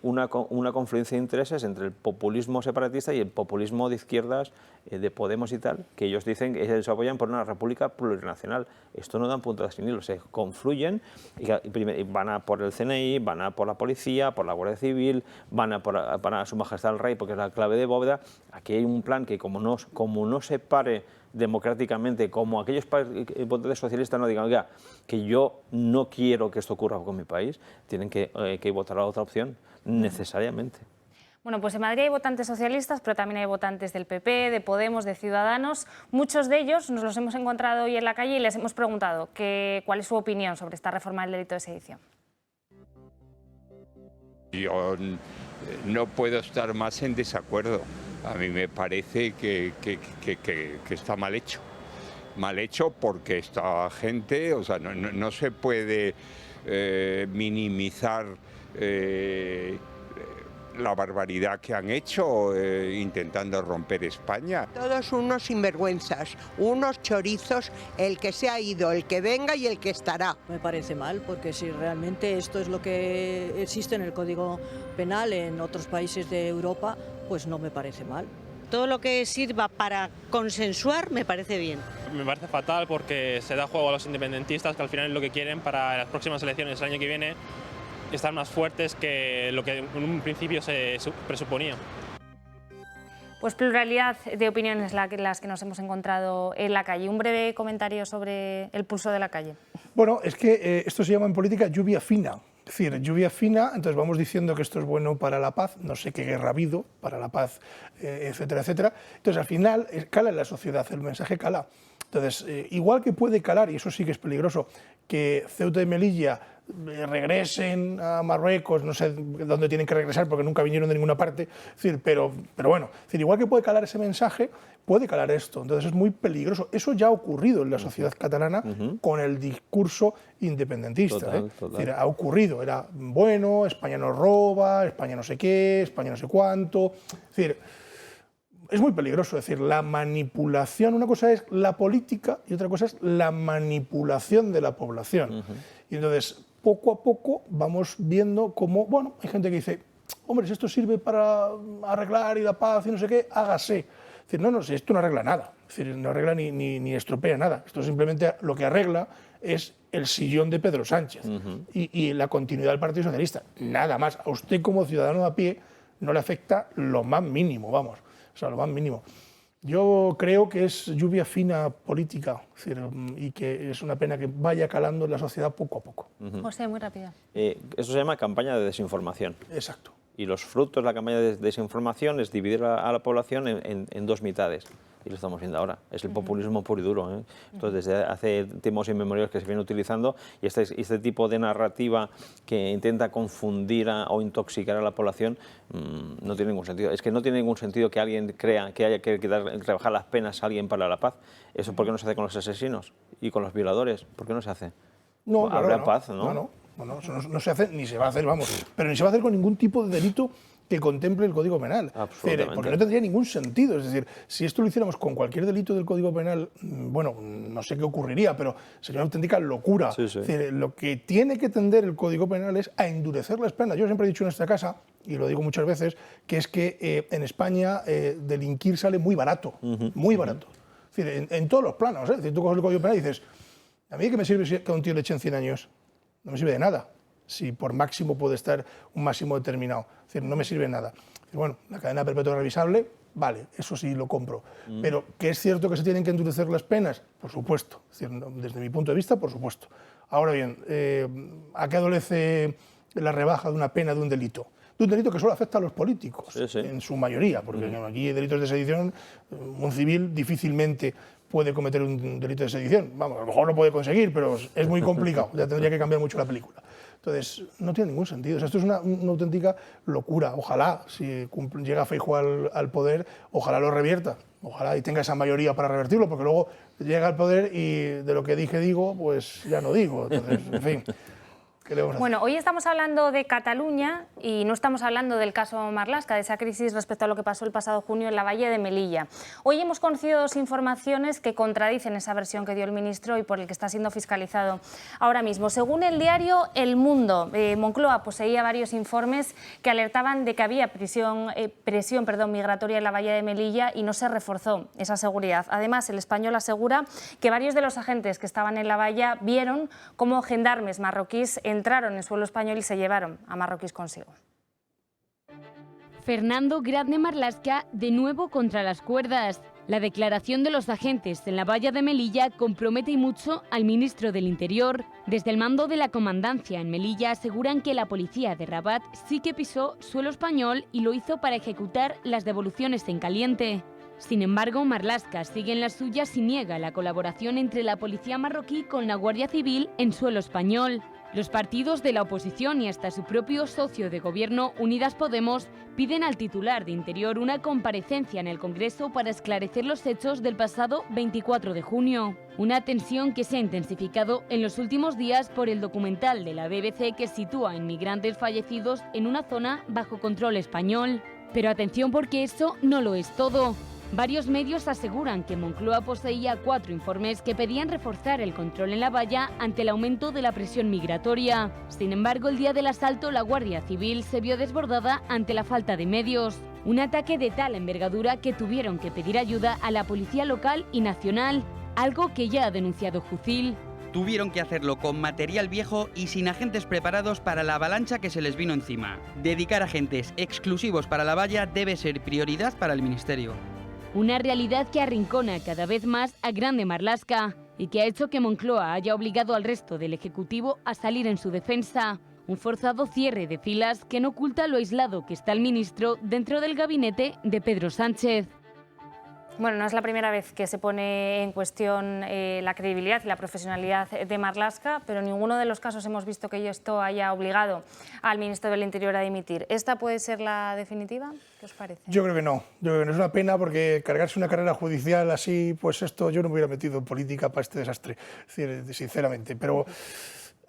una confluencia de intereses entre el populismo separatista y el populismo de izquierdas de Podemos y tal, que ellos dicen que se apoyan por una república plurinacional. Esto no dan puntadas sin hilo, se confluyen y van a por el CNI, van a por la policía, por la Guardia Civil, van a Su Majestad el Rey porque es la clave de bóveda. Aquí hay un plan que como no se pare democráticamente, como aquellos votantes socialistas no digan, oiga, que yo no quiero que esto ocurra con mi país, tienen que votar a otra opción, necesariamente. Bueno, pues en Madrid hay votantes socialistas, pero también hay votantes del PP, de Podemos, de Ciudadanos. Muchos de ellos nos los hemos encontrado hoy en la calle y les hemos preguntado cuál es su opinión sobre esta reforma del delito de sedición. Yo no puedo estar más en desacuerdo. A mí me parece que está mal hecho. Mal hecho porque esta gente, o sea, no se puede minimizar la barbaridad que han hecho intentando romper España. Todos unos sinvergüenzas, unos chorizos, el que se ha ido, el que venga y el que estará. Me parece mal, porque si realmente esto es lo que existe en el Código Penal en otros países de Europa, pues no me parece mal. Todo lo que sirva para consensuar me parece bien. Me parece fatal porque se da juego a los independentistas, que al final es lo que quieren para las próximas elecciones el año que viene, estar más fuertes que lo que en un principio se presuponía. Pues pluralidad de opiniones las que nos hemos encontrado en la calle. Un breve comentario sobre el pulso de la calle. Bueno, es que esto se llama en política lluvia fina. Es decir, lluvia fina, entonces vamos diciendo que esto es bueno para la paz, no sé qué guerra ha habido para la paz, etcétera, etcétera. Entonces, al final, cala en la sociedad, el mensaje cala. Entonces, igual que puede calar, y eso sí que es peligroso, que Ceuta y Melilla regresen a Marruecos, no sé dónde tienen que regresar porque nunca vinieron de ninguna parte, es decir, pero bueno, es decir, igual que puede calar ese mensaje, puede calar esto. Entonces es muy peligroso. Eso ya ha ocurrido en la sociedad catalana con el discurso independentista. Total. Es decir, ha ocurrido, era bueno, España nos roba, España no sé qué, España no sé cuánto. Es decir, es muy peligroso. Es decir, la manipulación, una cosa es la política y otra cosa es la manipulación de la población. Y entonces, poco a poco vamos viendo cómo, bueno, hay gente que dice, hombre, si esto sirve para arreglar y la paz y no sé qué, hágase. Es decir, no, si esto no arregla nada, es decir, no arregla ni estropea nada. Esto simplemente lo que arregla es el sillón de Pedro Sánchez y la continuidad del Partido Socialista. Nada más. A usted como ciudadano a pie no le afecta lo más mínimo, vamos, o sea, lo más mínimo. Yo creo que es lluvia fina política, es decir, y que es una pena que vaya calando en la sociedad poco a poco. José, muy rápida. Eso se llama campaña de desinformación. Exacto. Y los frutos de la campaña de desinformación es dividir a la población en dos mitades. Y lo estamos viendo ahora. Es el populismo puro y duro. Entonces, desde hace tiempos inmemoriales que se viene utilizando, y este tipo de narrativa que intenta confundir o intoxicar a la población no tiene ningún sentido. Es que no tiene ningún sentido que alguien crea que haya que rebajar las penas a alguien para la paz. ¿Eso por qué no se hace con los asesinos y con los violadores? ¿Por qué no se hace? No, habrá no, paz, ¿no? No, eso no se hace ni se va a hacer, vamos. Pero ni se va a hacer con ningún tipo de delito que contemple el Código Penal. Porque no tendría ningún sentido. Es decir, si esto lo hiciéramos con cualquier delito del Código Penal, bueno, no sé qué ocurriría, pero sería una auténtica locura. Sí. Es decir, lo que tiene que tender el Código Penal es a endurecer las penas. Yo siempre he dicho en esta casa, y lo digo muchas veces, que es que en España delinquir sale muy barato, muy barato. Es decir, en todos los planos. Es decir, tú coges el Código Penal y dices, ¿a mí qué me sirve que a un tío le echen 100 años? No me sirve de nada. Si por máximo puede estar un máximo determinado. Es decir, no me sirve de nada. Bueno, la cadena perpetua revisable, vale, eso sí lo compro. Pero ¿que es cierto que se tienen que endurecer las penas? Por supuesto. Es decir, desde mi punto de vista, por supuesto. Ahora bien, ¿a qué adolece la rebaja de una pena de un delito? De un delito que solo afecta a los políticos, en su mayoría, porque aquí hay delitos de sedición, un civil difícilmente puede cometer un delito de sedición. Vamos, a lo mejor lo puede conseguir, pero es muy complicado, ya tendría que cambiar mucho la película. Entonces, no tiene ningún sentido. O sea, esto es una auténtica locura. Ojalá, si llega Feijóo al poder, ojalá lo revierta. Ojalá y tenga esa mayoría para revertirlo, porque luego llega al poder y de lo que digo, pues ya no digo. Entonces, en fin. Bueno, hoy estamos hablando de Cataluña y no estamos hablando del caso Marlaska, de esa crisis respecto a lo que pasó el pasado junio en la Valle de Melilla. Hoy hemos conocido dos informaciones que contradicen esa versión que dio el ministro y por el que está siendo fiscalizado ahora mismo. Según el diario El Mundo, Moncloa poseía varios informes que alertaban de que había presión migratoria en la Valle de Melilla y no se reforzó esa seguridad. Además, El Español asegura que varios de los agentes que estaban en la valla vieron cómo gendarmes marroquíes entraron en suelo español y se llevaron a marroquíes consigo. Fernando Grande Marlaska de nuevo contra las cuerdas. La declaración de los agentes en la valla de Melilla compromete y mucho al ministro del Interior. Desde el mando de la comandancia en Melilla aseguran que la policía de Rabat sí que pisó suelo español y lo hizo para ejecutar las devoluciones en caliente. Sin embargo, Marlaska sigue en las suyas y niega la colaboración entre la policía marroquí con la Guardia Civil en suelo español. Los partidos de la oposición y hasta su propio socio de gobierno, Unidas Podemos, piden al titular de Interior una comparecencia en el Congreso para esclarecer los hechos del pasado 24 de junio. Una tensión que se ha intensificado en los últimos días por el documental de la BBC que sitúa a inmigrantes fallecidos en una zona bajo control español. Pero atención, porque eso no lo es todo. Varios medios aseguran que Moncloa poseía 4 informes que pedían reforzar el control en la valla ante el aumento de la presión migratoria. Sin embargo, el día del asalto, la Guardia Civil se vio desbordada ante la falta de medios. Un ataque de tal envergadura que tuvieron que pedir ayuda a la policía local y nacional, algo que ya ha denunciado Jucil. Tuvieron que hacerlo con material viejo y sin agentes preparados para la avalancha que se les vino encima. Dedicar agentes exclusivos para la valla debe ser prioridad para el Ministerio. Una realidad que arrincona cada vez más a Grande Marlaska y que ha hecho que Moncloa haya obligado al resto del Ejecutivo a salir en su defensa. Un forzado cierre de filas que no oculta lo aislado que está el ministro dentro del gabinete de Pedro Sánchez. Bueno, no es la primera vez que se pone en cuestión la credibilidad y la profesionalidad de Marlaska, pero en ninguno de los casos hemos visto que esto haya obligado al ministro del Interior a dimitir. ¿Esta puede ser la definitiva? ¿Qué os parece? Yo creo que no. Yo creo que no. Es una pena porque cargarse una carrera judicial así, pues esto yo no me hubiera metido en política para este desastre, sinceramente. Pero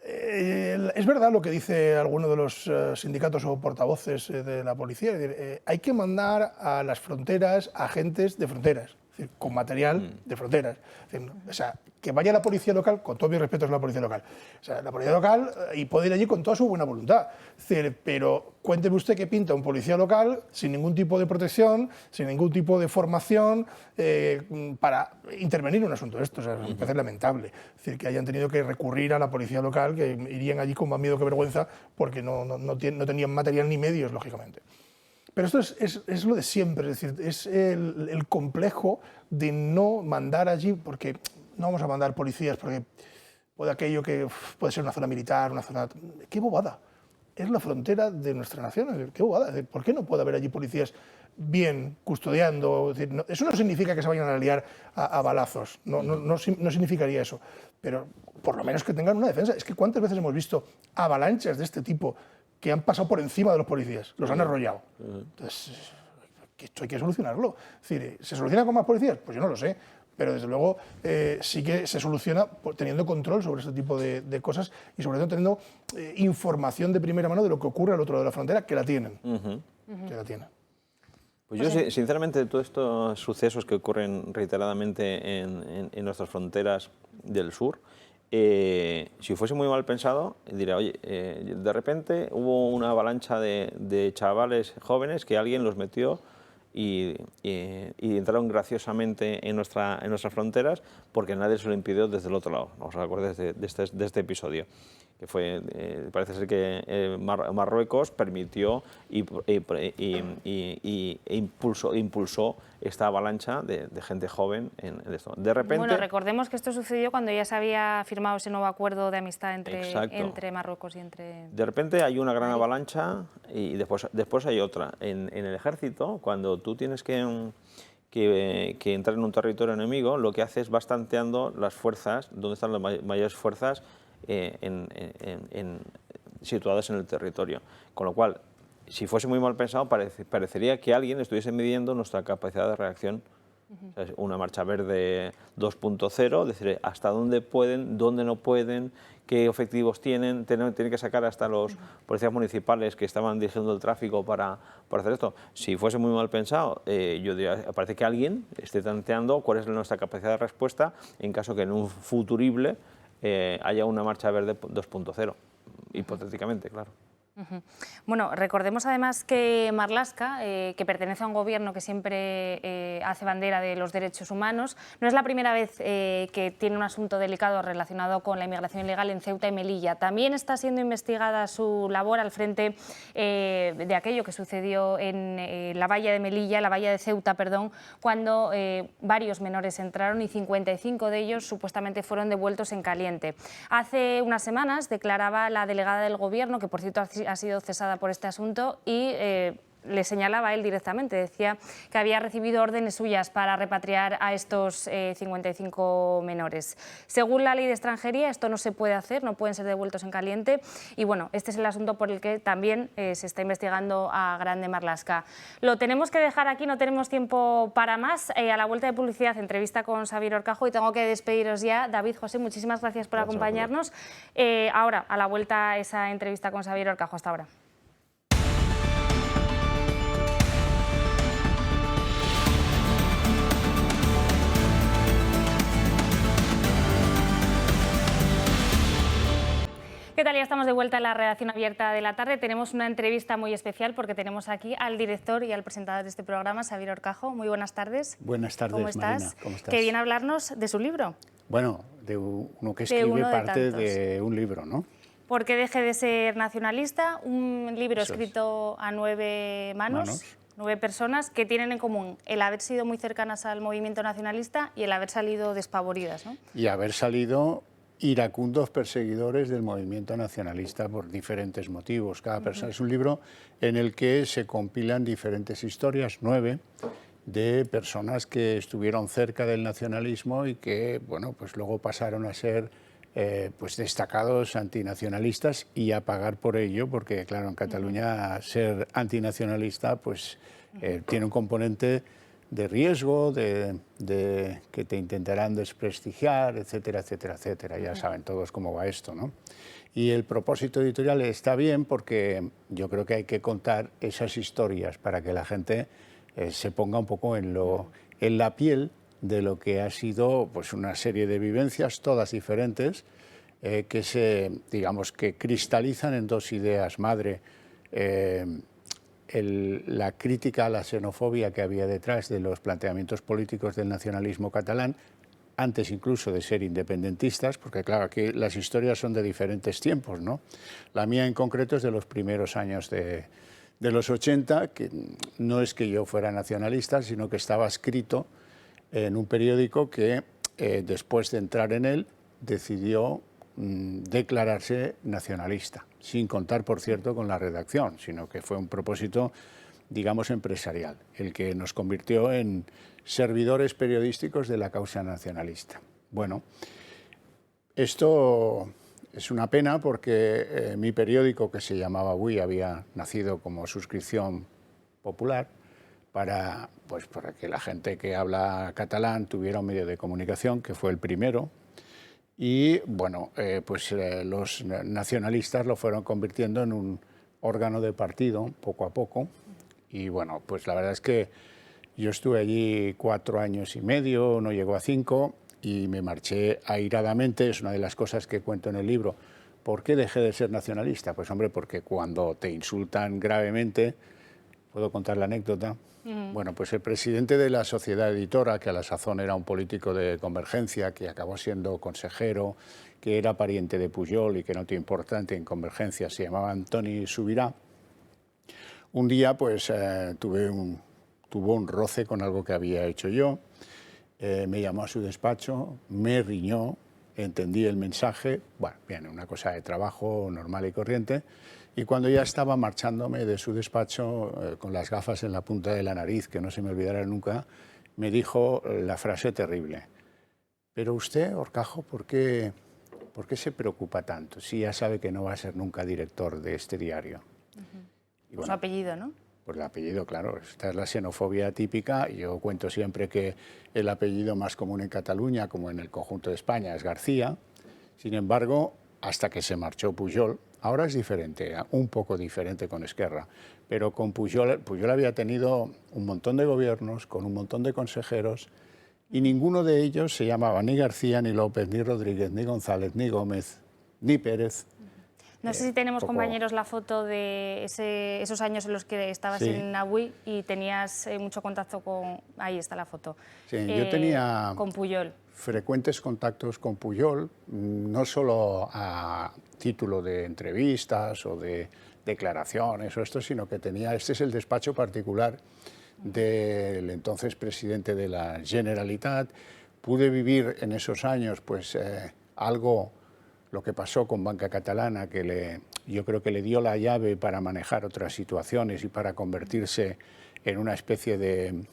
es verdad lo que dice alguno de los sindicatos o portavoces de la policía. Es decir, hay que mandar a las fronteras agentes de fronteras, es decir, con material de fronteras. Es decir, o sea, que vaya la policía local, con todos mis respetos a la policía local, o sea, la policía local y puede ir allí con toda su buena voluntad. Es decir, pero cuénteme usted qué pinta un policía local sin ningún tipo de protección, sin ningún tipo de formación para intervenir en un asunto de esto. O sea, me parece lamentable. Es decir, que hayan tenido que recurrir a la policía local, que irían allí con más miedo que vergüenza porque no tenían material ni medios, lógicamente. Pero esto es lo de siempre, es decir, es el complejo de no mandar allí, porque no vamos a mandar policías porque puede aquello que puede ser una zona militar, una zona... ¡Qué bobada! Es la frontera de nuestra nación, ¡qué bobada! ¿Por qué no puede haber allí policías bien custodiando? Es decir, eso no significa que se vayan a liar a balazos, no significaría eso, pero por lo menos que tengan una defensa. Es que ¿cuántas veces hemos visto avalanchas de este tipo que han pasado por encima de los policías, los han arrollado? Entonces, esto hay que solucionarlo. Es decir, ¿se soluciona con más policías? Pues yo no lo sé, pero desde luego sí que se soluciona teniendo control sobre este tipo de cosas y sobre todo teniendo información de primera mano de lo que ocurre al otro lado de la frontera, que la tienen. Que la tienen. Pues yo, sinceramente, de todos estos sucesos que ocurren reiteradamente en nuestras fronteras del sur, si fuese muy mal pensado, diría, oye, de repente hubo una avalancha de chavales jóvenes que alguien los metió y entraron graciosamente en nuestras fronteras porque nadie se lo impidió desde el otro lado. ¿No os acordáis de este episodio? Que fue, parece ser que Marruecos permitió e impulsó esta avalancha de gente joven en esto. De repente... Bueno, recordemos que esto sucedió cuando ya se había firmado ese nuevo acuerdo de amistad entre Marruecos y entre... De repente hay una gran avalancha y después hay otra. En el ejército, cuando tú tienes que entrar en un territorio enemigo, lo que hace es vas tanteando las fuerzas, dónde están las mayores fuerzas situadas en el territorio. Con lo cual, si fuese muy mal pensado, parecería que alguien estuviese midiendo nuestra capacidad de reacción. O sea, una marcha verde 2.0, decir, hasta dónde pueden, dónde no pueden, qué objetivos tienen que sacar hasta los policías municipales que estaban dirigiendo el tráfico para hacer esto. Si fuese muy mal pensado, yo diría, parece que alguien esté tanteando cuál es nuestra capacidad de respuesta en caso que en un futurible haya una marcha verde 2.0, hipotéticamente, claro. Bueno, recordemos además que Marlaska, que pertenece a un gobierno que siempre hace bandera de los derechos humanos, no es la primera vez que tiene un asunto delicado relacionado con la inmigración ilegal en Ceuta y Melilla. También está siendo investigada su labor al frente de aquello que sucedió en la valla de Melilla, la valla de Ceuta, perdón, cuando varios menores entraron y 55 de ellos supuestamente fueron devueltos en caliente. Hace unas semanas declaraba la delegada del gobierno, que por cierto ha sido cesada por este asunto, y le señalaba él directamente, decía que había recibido órdenes suyas para repatriar a estos 55 menores. Según la ley de extranjería, esto no se puede hacer, no pueden ser devueltos en caliente, y bueno, este es el asunto por el que también se está investigando a Grande Marlaska. Lo tenemos que dejar aquí, no tenemos tiempo para más. A la vuelta de publicidad, entrevista con Xabier Horcajo, y tengo que despediros ya. David, José, muchísimas gracias por acompañarnos. Ahora, a la vuelta, esa entrevista con Xabier Horcajo. Hasta ahora. ¿Qué tal? Ya estamos de vuelta en la redacción abierta de la tarde. Tenemos una entrevista muy especial porque tenemos aquí al director y al presentador de este programa, Xabier Horcajo. Muy buenas tardes. Buenas tardes, ¿Cómo estás? Marina. ¿Cómo estás? Que viene a hablarnos de su libro. Bueno, de uno que escribe parte de un libro, ¿no? ¿Por qué deje de ser nacionalista? Un libro escrito a 9 manos. 9 personas que tienen en común el haber sido muy cercanas al movimiento nacionalista y el haber salido despavoridas, ¿no? Y haber salido iracundos perseguidores del movimiento nacionalista por diferentes motivos. Cada persona es un libro en el que se compilan diferentes historias, 9, de personas que estuvieron cerca del nacionalismo y que, bueno, pues luego pasaron a ser pues destacados antinacionalistas y a pagar por ello, porque claro, en Cataluña ser antinacionalista pues tiene un componente de riesgo, de que te intentarán desprestigiar, etcétera, etcétera, etcétera. Ya saben todos cómo va esto, ¿no? Y el propósito editorial está bien porque yo creo que hay que contar esas historias para que la gente se ponga un poco en la piel de lo que ha sido pues una serie de vivencias, todas diferentes, que digamos que cristalizan en 2 ideas madre. La crítica a la xenofobia que había detrás de los planteamientos políticos del nacionalismo catalán, antes incluso de ser independentistas, porque claro, aquí las historias son de diferentes tiempos, ¿no? La mía en concreto es de los primeros años de los 80, que no es que yo fuera nacionalista, sino que estaba escrito en un periódico que después de entrar en él decidió declararse nacionalista, sin contar, por cierto, con la redacción, sino que fue un propósito, digamos, empresarial, el que nos convirtió en servidores periodísticos de la causa nacionalista. Bueno, esto es una pena porque mi periódico, que se llamaba Avui, había nacido como suscripción popular para que la gente que habla catalán tuviera un medio de comunicación, que fue el primero. Y bueno, los nacionalistas lo fueron convirtiendo en un órgano de partido poco a poco. Y bueno, pues la verdad es que yo estuve allí 4 años y medio, no llegó a 5, y me marché airadamente. Es una de las cosas que cuento en el libro. ¿Por qué dejé de ser nacionalista? Pues hombre, porque cuando te insultan gravemente, ¿puedo contar la anécdota? Bueno, pues el presidente de la sociedad editora, que a la sazón era un político de Convergencia, que acabó siendo consejero, que era pariente de Pujol y que notó importante en Convergencia, se llamaba Antoni Subirà. Un día pues tuvo un roce con algo que había hecho yo, me llamó a su despacho, me riñó, entendí el mensaje, bueno, bien, una cosa de trabajo normal y corriente. Y cuando ya estaba marchándome de su despacho, con las gafas en la punta de la nariz, que no se me olvidará nunca, me dijo la frase terrible: pero usted, Horcajo, ¿por qué se preocupa tanto si ya sabe que no va a ser nunca director de este diario? Y bueno, su apellido, ¿no? Pues el apellido, claro, esta es la xenofobia típica. Yo cuento siempre que el apellido más común en Cataluña, como en el conjunto de España, es García. Sin embargo, hasta que se marchó Pujol, ahora es diferente, un poco diferente con Esquerra, pero con Pujol había tenido un montón de gobiernos, con un montón de consejeros, y ninguno de ellos se llamaba ni García, ni López, ni Rodríguez, ni González, ni Gómez, ni Pérez. No sé si tenemos, compañeros, la foto de esos años en los que estabas en Avui y tenías mucho contacto con... Ahí está la foto. Sí, yo tenía con Pujol. Frecuentes contactos con Pujol, no solo a título de entrevistas o de declaraciones o esto, sino que este es el despacho particular del entonces presidente de la Generalitat. Pude vivir en esos años pues algo lo que pasó con Banca Catalana, que yo creo que le dio la llave para manejar otras situaciones y para convertirse en una especie de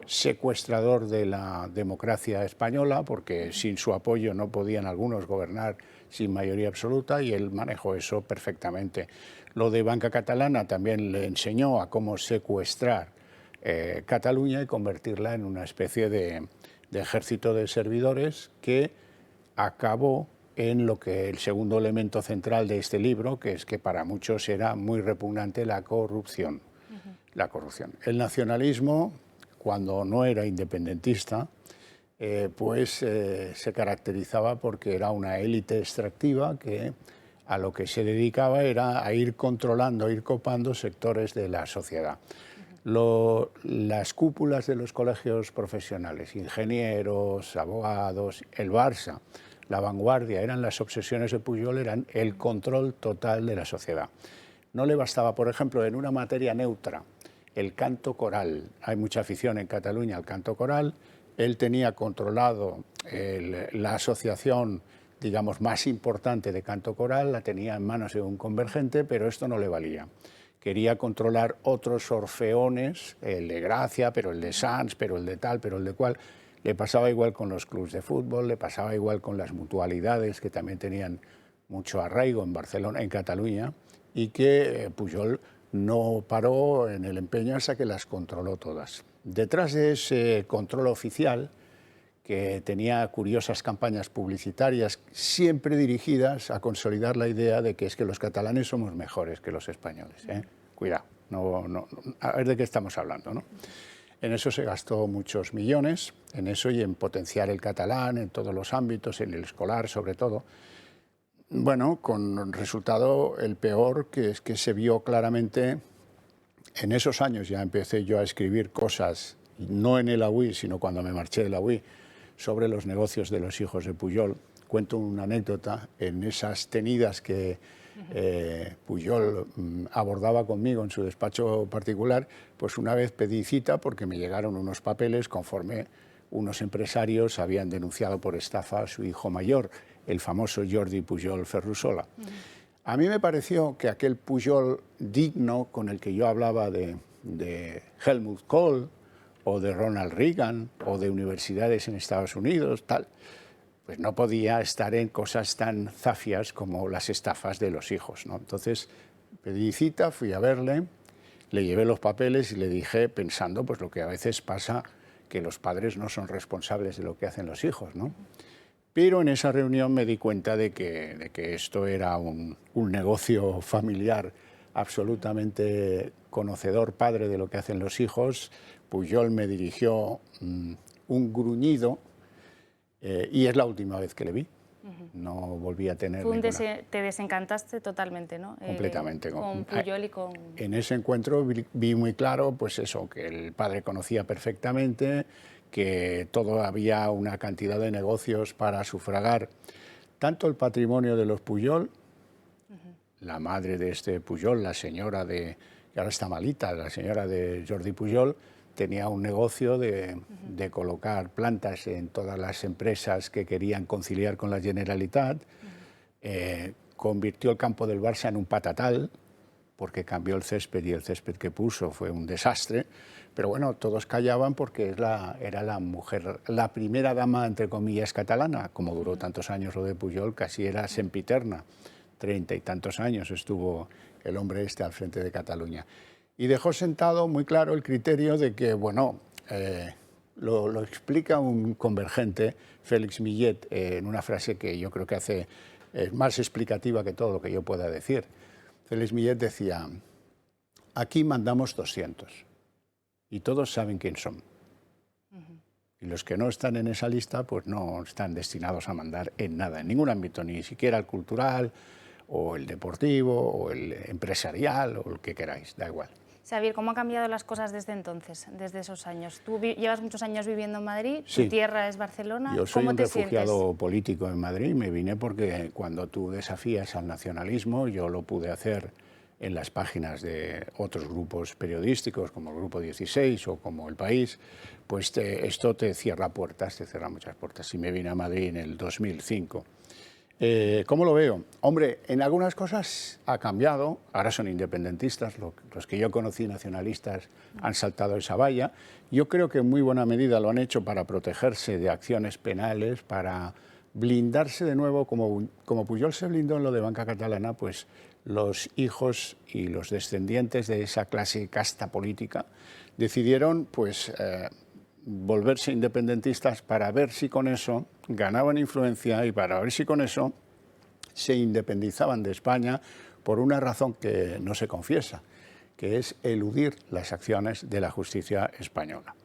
secuestrador de la democracia española, porque sin su apoyo no podían algunos gobernar sin mayoría absoluta, y él manejó eso perfectamente. Lo de Banca Catalana también le enseñó a cómo secuestrar Cataluña y convertirla en una especie de ejército de servidores que acabó en lo que el segundo elemento central de este libro, que es que para muchos era muy repugnante la corrupción. La corrupción. El nacionalismo, cuando no era independentista, se caracterizaba porque era una élite extractiva que a lo que se dedicaba era a ir controlando, a ir copando sectores de la sociedad. Las cúpulas de los colegios profesionales, ingenieros, abogados, el Barça, la Vanguardia, eran las obsesiones de Pujol, eran el control total de la sociedad. No le bastaba, por ejemplo, en una materia neutra, el canto coral. Hay mucha afición en Cataluña al canto coral. Él tenía controlado la asociación, digamos, más importante de canto coral, la tenía en manos de un convergente, pero esto no le valía. Quería controlar otros orfeones, el de Gracia, pero el de Sants, pero el de tal, pero el de cual. Le pasaba igual con los clubes de fútbol, le pasaba igual con las mutualidades, que también tenían mucho arraigo en Barcelona, en Cataluña, y que Pujol no paró en el empeño hasta que las controló todas. Detrás de ese control oficial, que tenía curiosas campañas publicitarias siempre dirigidas a consolidar la idea de que es que los catalanes somos mejores que los españoles. Cuidado, a ver de qué estamos hablando, ¿no? En eso se gastó muchos millones, en eso y en potenciar el catalán en todos los ámbitos, en el escolar sobre todo. Bueno, con resultado el peor, que es que se vio claramente, en esos años ya empecé yo a escribir cosas, no en el AUI, sino cuando me marché del AUI, sobre los negocios de los hijos de Pujol. Cuento una anécdota, en esas tenidas que Pujol abordaba conmigo en su despacho particular, pues una vez pedí cita porque me llegaron unos papeles conforme unos empresarios habían denunciado por estafa a su hijo mayor, el famoso Jordi Pujol Ferrusola. A mí me pareció que aquel Pujol digno con el que yo hablaba de Helmut Kohl o de Ronald Reagan o de universidades en Estados Unidos, tal, pues no podía estar en cosas tan zafias como las estafas de los hijos, ¿no? Entonces pedí cita, fui a verle, le llevé los papeles y le dije, pensando pues lo que a veces pasa, que los padres no son responsables de lo que hacen los hijos, ¿no? Pero en esa reunión me di cuenta de que esto era un negocio familiar absolutamente conocedor, padre de lo que hacen los hijos. Pujol me dirigió un gruñido y es la última vez que le vi. No volví a tener Te desencantaste totalmente, ¿no? Completamente. Con Pujol y con... En ese encuentro vi muy claro, pues eso, que el padre conocía perfectamente, que todo había una cantidad de negocios para sufragar tanto el patrimonio de los Pujol, la madre de este Pujol, la señora que ahora está malita, la señora de Jordi Pujol, tenía un negocio de colocar plantas en todas las empresas que querían conciliar con la Generalitat. Convirtió el campo del Barça en un patatal, porque cambió el césped y el césped que puso fue un desastre. Pero bueno, todos callaban porque era la mujer, la primera dama, entre comillas, catalana. Como duró tantos años lo de Pujol, casi era sempiterna. 30 y tantos años estuvo el hombre este al frente de Cataluña. Y dejó sentado muy claro el criterio de que, bueno, lo explica un convergente, Félix Millet, en una frase que yo creo que es más explicativa que todo lo que yo pueda decir. Félix Millet decía, aquí mandamos 200 y todos saben quién son. Y los que no están en esa lista, pues no están destinados a mandar en nada, en ningún ámbito, ni siquiera el cultural, o el deportivo, o el empresarial, o el que queráis, da igual. Xavier, ¿cómo han cambiado las cosas desde entonces, desde esos años? Tú llevas muchos años viviendo en Madrid, sí. Tu tierra es Barcelona. Yo soy ¿Cómo un te refugiado sientes? político en Madrid, me vine porque cuando tú desafías al nacionalismo, yo lo pude hacer en las páginas de otros grupos periodísticos, como el Grupo 16 o como El País, pues esto te cierra puertas, te cierra muchas puertas. Y me vine a Madrid en el 2005. ¿Cómo lo veo? Hombre, en algunas cosas ha cambiado, ahora son independentistas, los que yo conocí nacionalistas han saltado esa valla. Yo creo que en muy buena medida lo han hecho para protegerse de acciones penales, para blindarse de nuevo, como Pujol se blindó en lo de Banca Catalana, pues los hijos y los descendientes de esa clase casta política decidieron pues volverse independentistas para ver si con eso ganaban influencia y para ver si con eso se independizaban de España por una razón que no se confiesa, que es eludir las acciones de la justicia española.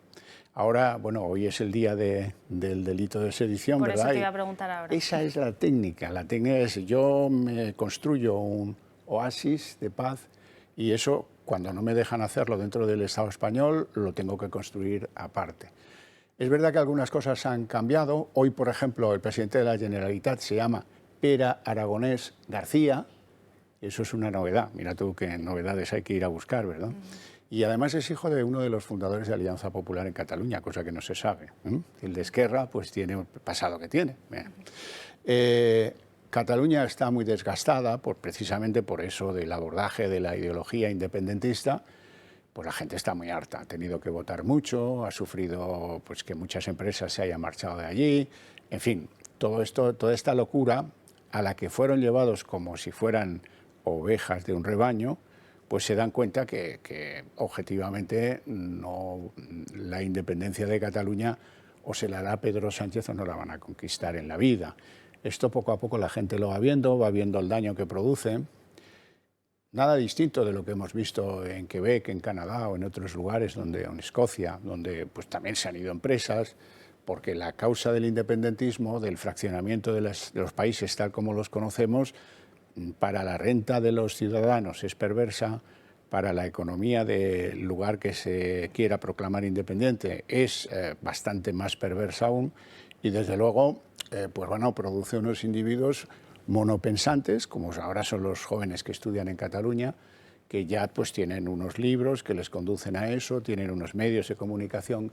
Ahora, bueno, hoy es el día del delito de sedición, por ¿verdad? Eso te iba a preguntar ahora. Esa es la técnica. La técnica es yo me construyo un oasis de paz y eso, cuando no me dejan hacerlo dentro del Estado español, lo tengo que construir aparte. Es verdad que algunas cosas han cambiado. Hoy, por ejemplo, el presidente de la Generalitat se llama Pere Aragonès García. Eso es una novedad. Mira tú qué novedades hay que ir a buscar, ¿verdad? Y además es hijo de uno de los fundadores de Alianza Popular en Cataluña, cosa que no se sabe. El de Esquerra pues tiene el pasado que tiene. Cataluña está muy desgastada precisamente por eso del abordaje de la ideología independentista. Pues la gente está muy harta, ha tenido que votar mucho, ha sufrido pues que muchas empresas se hayan marchado de allí. En fin, todo esto, toda esta locura a la que fueron llevados como si fueran ovejas de un rebaño, pues se dan cuenta que objetivamente la independencia de Cataluña o se la da Pedro Sánchez o no la van a conquistar en la vida. Esto poco a poco la gente lo va viendo el daño que produce. Nada distinto de lo que hemos visto en Quebec, en Canadá o en otros lugares, en Escocia, donde pues, también se han ido empresas, porque la causa del independentismo, del fraccionamiento de los países tal como los conocemos, para la renta de los ciudadanos es perversa, para la economía del lugar que se quiera proclamar independiente es bastante más perversa aún, y desde luego pues bueno, produce unos individuos monopensantes, como ahora son los jóvenes que estudian en Cataluña, que ya pues tienen unos libros que les conducen a eso, tienen unos medios de comunicación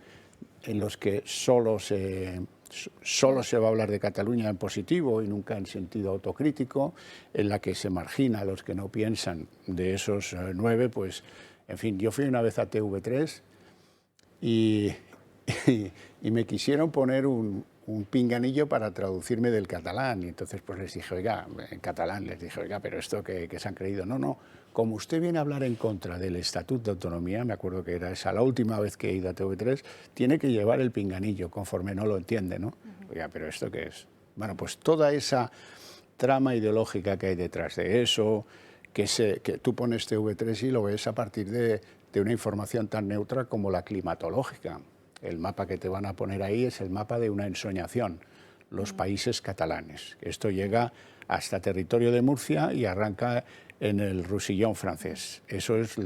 en los que solo se va a hablar de Cataluña en positivo y nunca en sentido autocrítico, en la que se margina a los que no piensan. De esos 9, pues, en fin, yo fui una vez a TV3 y me quisieron poner un pinganillo para traducirme del catalán, y entonces pues les dije, oiga, en catalán les dije, oiga, pero esto que se han creído, no, como usted viene a hablar en contra del Estatuto de Autonomía, me acuerdo que era esa la última vez que he ido a TV3, tiene que llevar el pinganillo conforme no lo entiende, ¿no? Oiga, pero ¿esto qué es? Bueno, pues toda esa trama ideológica que hay detrás de eso, que tú pones TV3 y lo ves a partir de una información tan neutra como la climatológica. El mapa que te van a poner ahí es el mapa de una ensoñación, los países catalanes. Esto llega hasta territorio de Murcia y arranca en el Roussillon francés. Eso es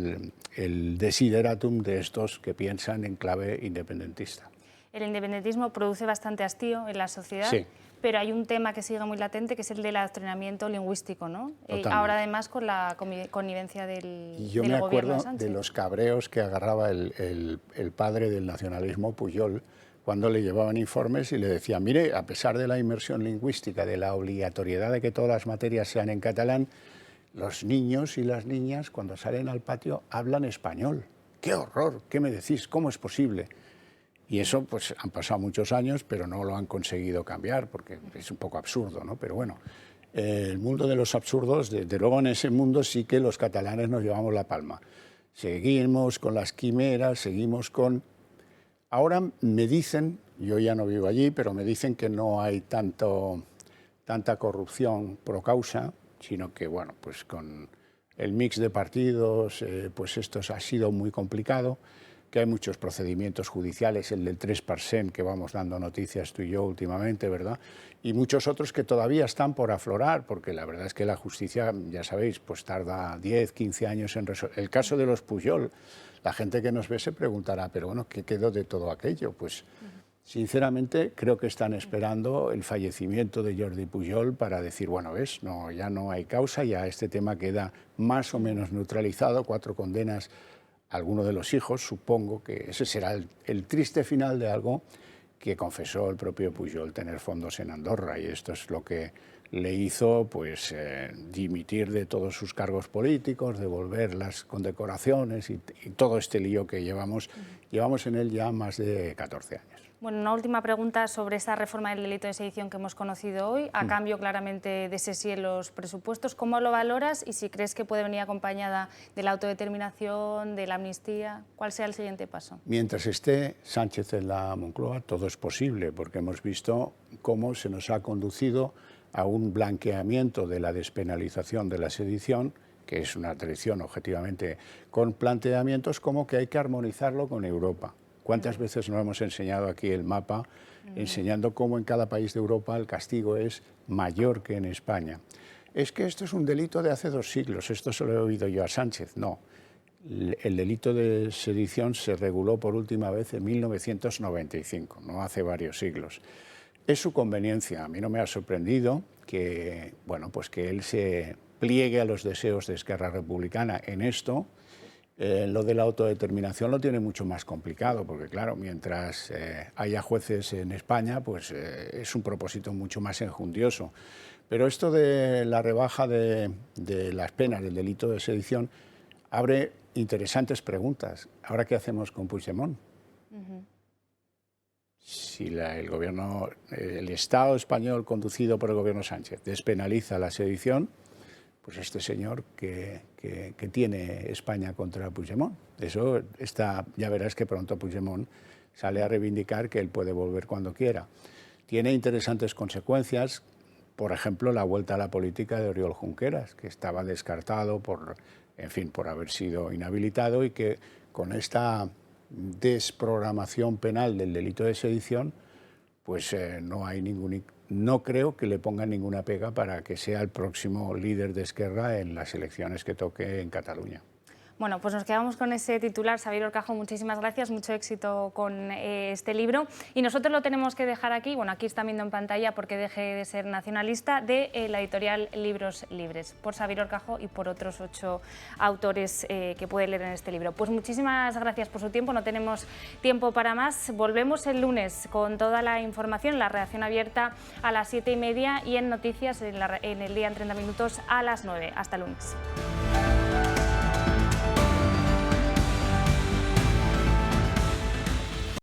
el desideratum de estos que piensan en clave independentista. El independentismo produce bastante hastío en la sociedad, sí, pero hay un tema que sigue muy latente, que es el del adoctrinamiento lingüístico, ¿no? Ahora además con la connivencia del gobierno de Sánchez. Yo me acuerdo de los cabreos que agarraba el padre del nacionalismo, Pujol, cuando le llevaban informes y le decían, mire, a pesar de la inmersión lingüística, de la obligatoriedad de que todas las materias sean en catalán, los niños y las niñas cuando salen al patio hablan español. ¡Qué horror! ¿Qué me decís? ¿Cómo es posible? Y eso, pues, han pasado muchos años, pero no lo han conseguido cambiar, porque es un poco absurdo, ¿no? Pero bueno, el mundo de los absurdos, desde luego en ese mundo sí que los catalanes nos llevamos la palma. Seguimos con las quimeras, seguimos con... Ahora me dicen, yo ya no vivo allí, pero me dicen que no hay tanta corrupción pro causa, sino que, bueno, pues con el mix de partidos, pues esto ha sido muy complicado, que hay muchos procedimientos judiciales, el del 3% que vamos dando noticias tú y yo últimamente, ¿verdad? Y muchos otros que todavía están por aflorar, porque la verdad es que la justicia, ya sabéis, pues tarda 10, 15 años en resolver. El caso de los Pujol, la gente que nos ve se preguntará, pero bueno, ¿qué quedó de todo aquello? Pues Sinceramente, creo que están esperando el fallecimiento de Jordi Pujol para decir, bueno, ves, no, ya no hay causa, ya este tema queda más o menos neutralizado, 4 condenas a alguno de los hijos, supongo que ese será el triste final de algo que confesó el propio Pujol, tener fondos en Andorra, y esto es lo que le hizo pues, dimitir de todos sus cargos políticos, devolver las condecoraciones y todo este lío que llevamos en él ya más de 14 años. Bueno, una última pregunta sobre esta reforma del delito de sedición que hemos conocido hoy, a cambio claramente de ese sí en los presupuestos. ¿Cómo lo valoras y si crees que puede venir acompañada de la autodeterminación, de la amnistía? ¿Cuál sea el siguiente paso? Mientras esté Sánchez en la Moncloa, todo es posible, porque hemos visto cómo se nos ha conducido a un blanqueamiento de la despenalización de la sedición, que es una tradición objetivamente, con planteamientos como que hay que armonizarlo con Europa. ¿Cuántas veces nos hemos enseñado aquí el mapa, enseñando cómo en cada país de Europa el castigo es mayor que en España? Es que esto es un delito de hace 2 siglos, esto se lo he oído yo a Sánchez. No, el delito de sedición se reguló por última vez en 1995, no hace varios siglos. Es su conveniencia, a mí no me ha sorprendido que, bueno, pues que él se pliegue a los deseos de Esquerra Republicana en esto. Lo de la autodeterminación lo tiene mucho más complicado, porque claro, mientras haya jueces en España, pues es un propósito mucho más enjundioso. Pero esto de la rebaja de las penas del delito de sedición abre interesantes preguntas. ¿Ahora qué hacemos con Puigdemont? Si el Estado español conducido por el gobierno Sánchez despenaliza la sedición, pues este señor que tiene España contra Puigdemont. Eso está, ya verás que pronto Puigdemont sale a reivindicar que él puede volver cuando quiera. Tiene interesantes consecuencias, por ejemplo, la vuelta a la política de Oriol Junqueras, que estaba descartado por haber sido inhabilitado, y que con esta desprogramación penal del delito de sedición, pues no creo que le pongan ninguna pega para que sea el próximo líder de Esquerra en las elecciones que toque en Cataluña. Bueno, pues nos quedamos con ese titular. Xavier Horcajo, muchísimas gracias, mucho éxito con este libro. Y nosotros lo tenemos que dejar aquí, bueno, aquí están viendo en pantalla Porque deje de ser nacionalista, de la editorial Libros Libres, por Xavier Horcajo y por otros 8 autores que puede leer en este libro. Pues muchísimas gracias por su tiempo, no tenemos tiempo para más. Volvemos el lunes con toda la información, la redacción abierta a las 7:30 y en Noticias en el día en 30 minutos a las 9. Hasta el lunes.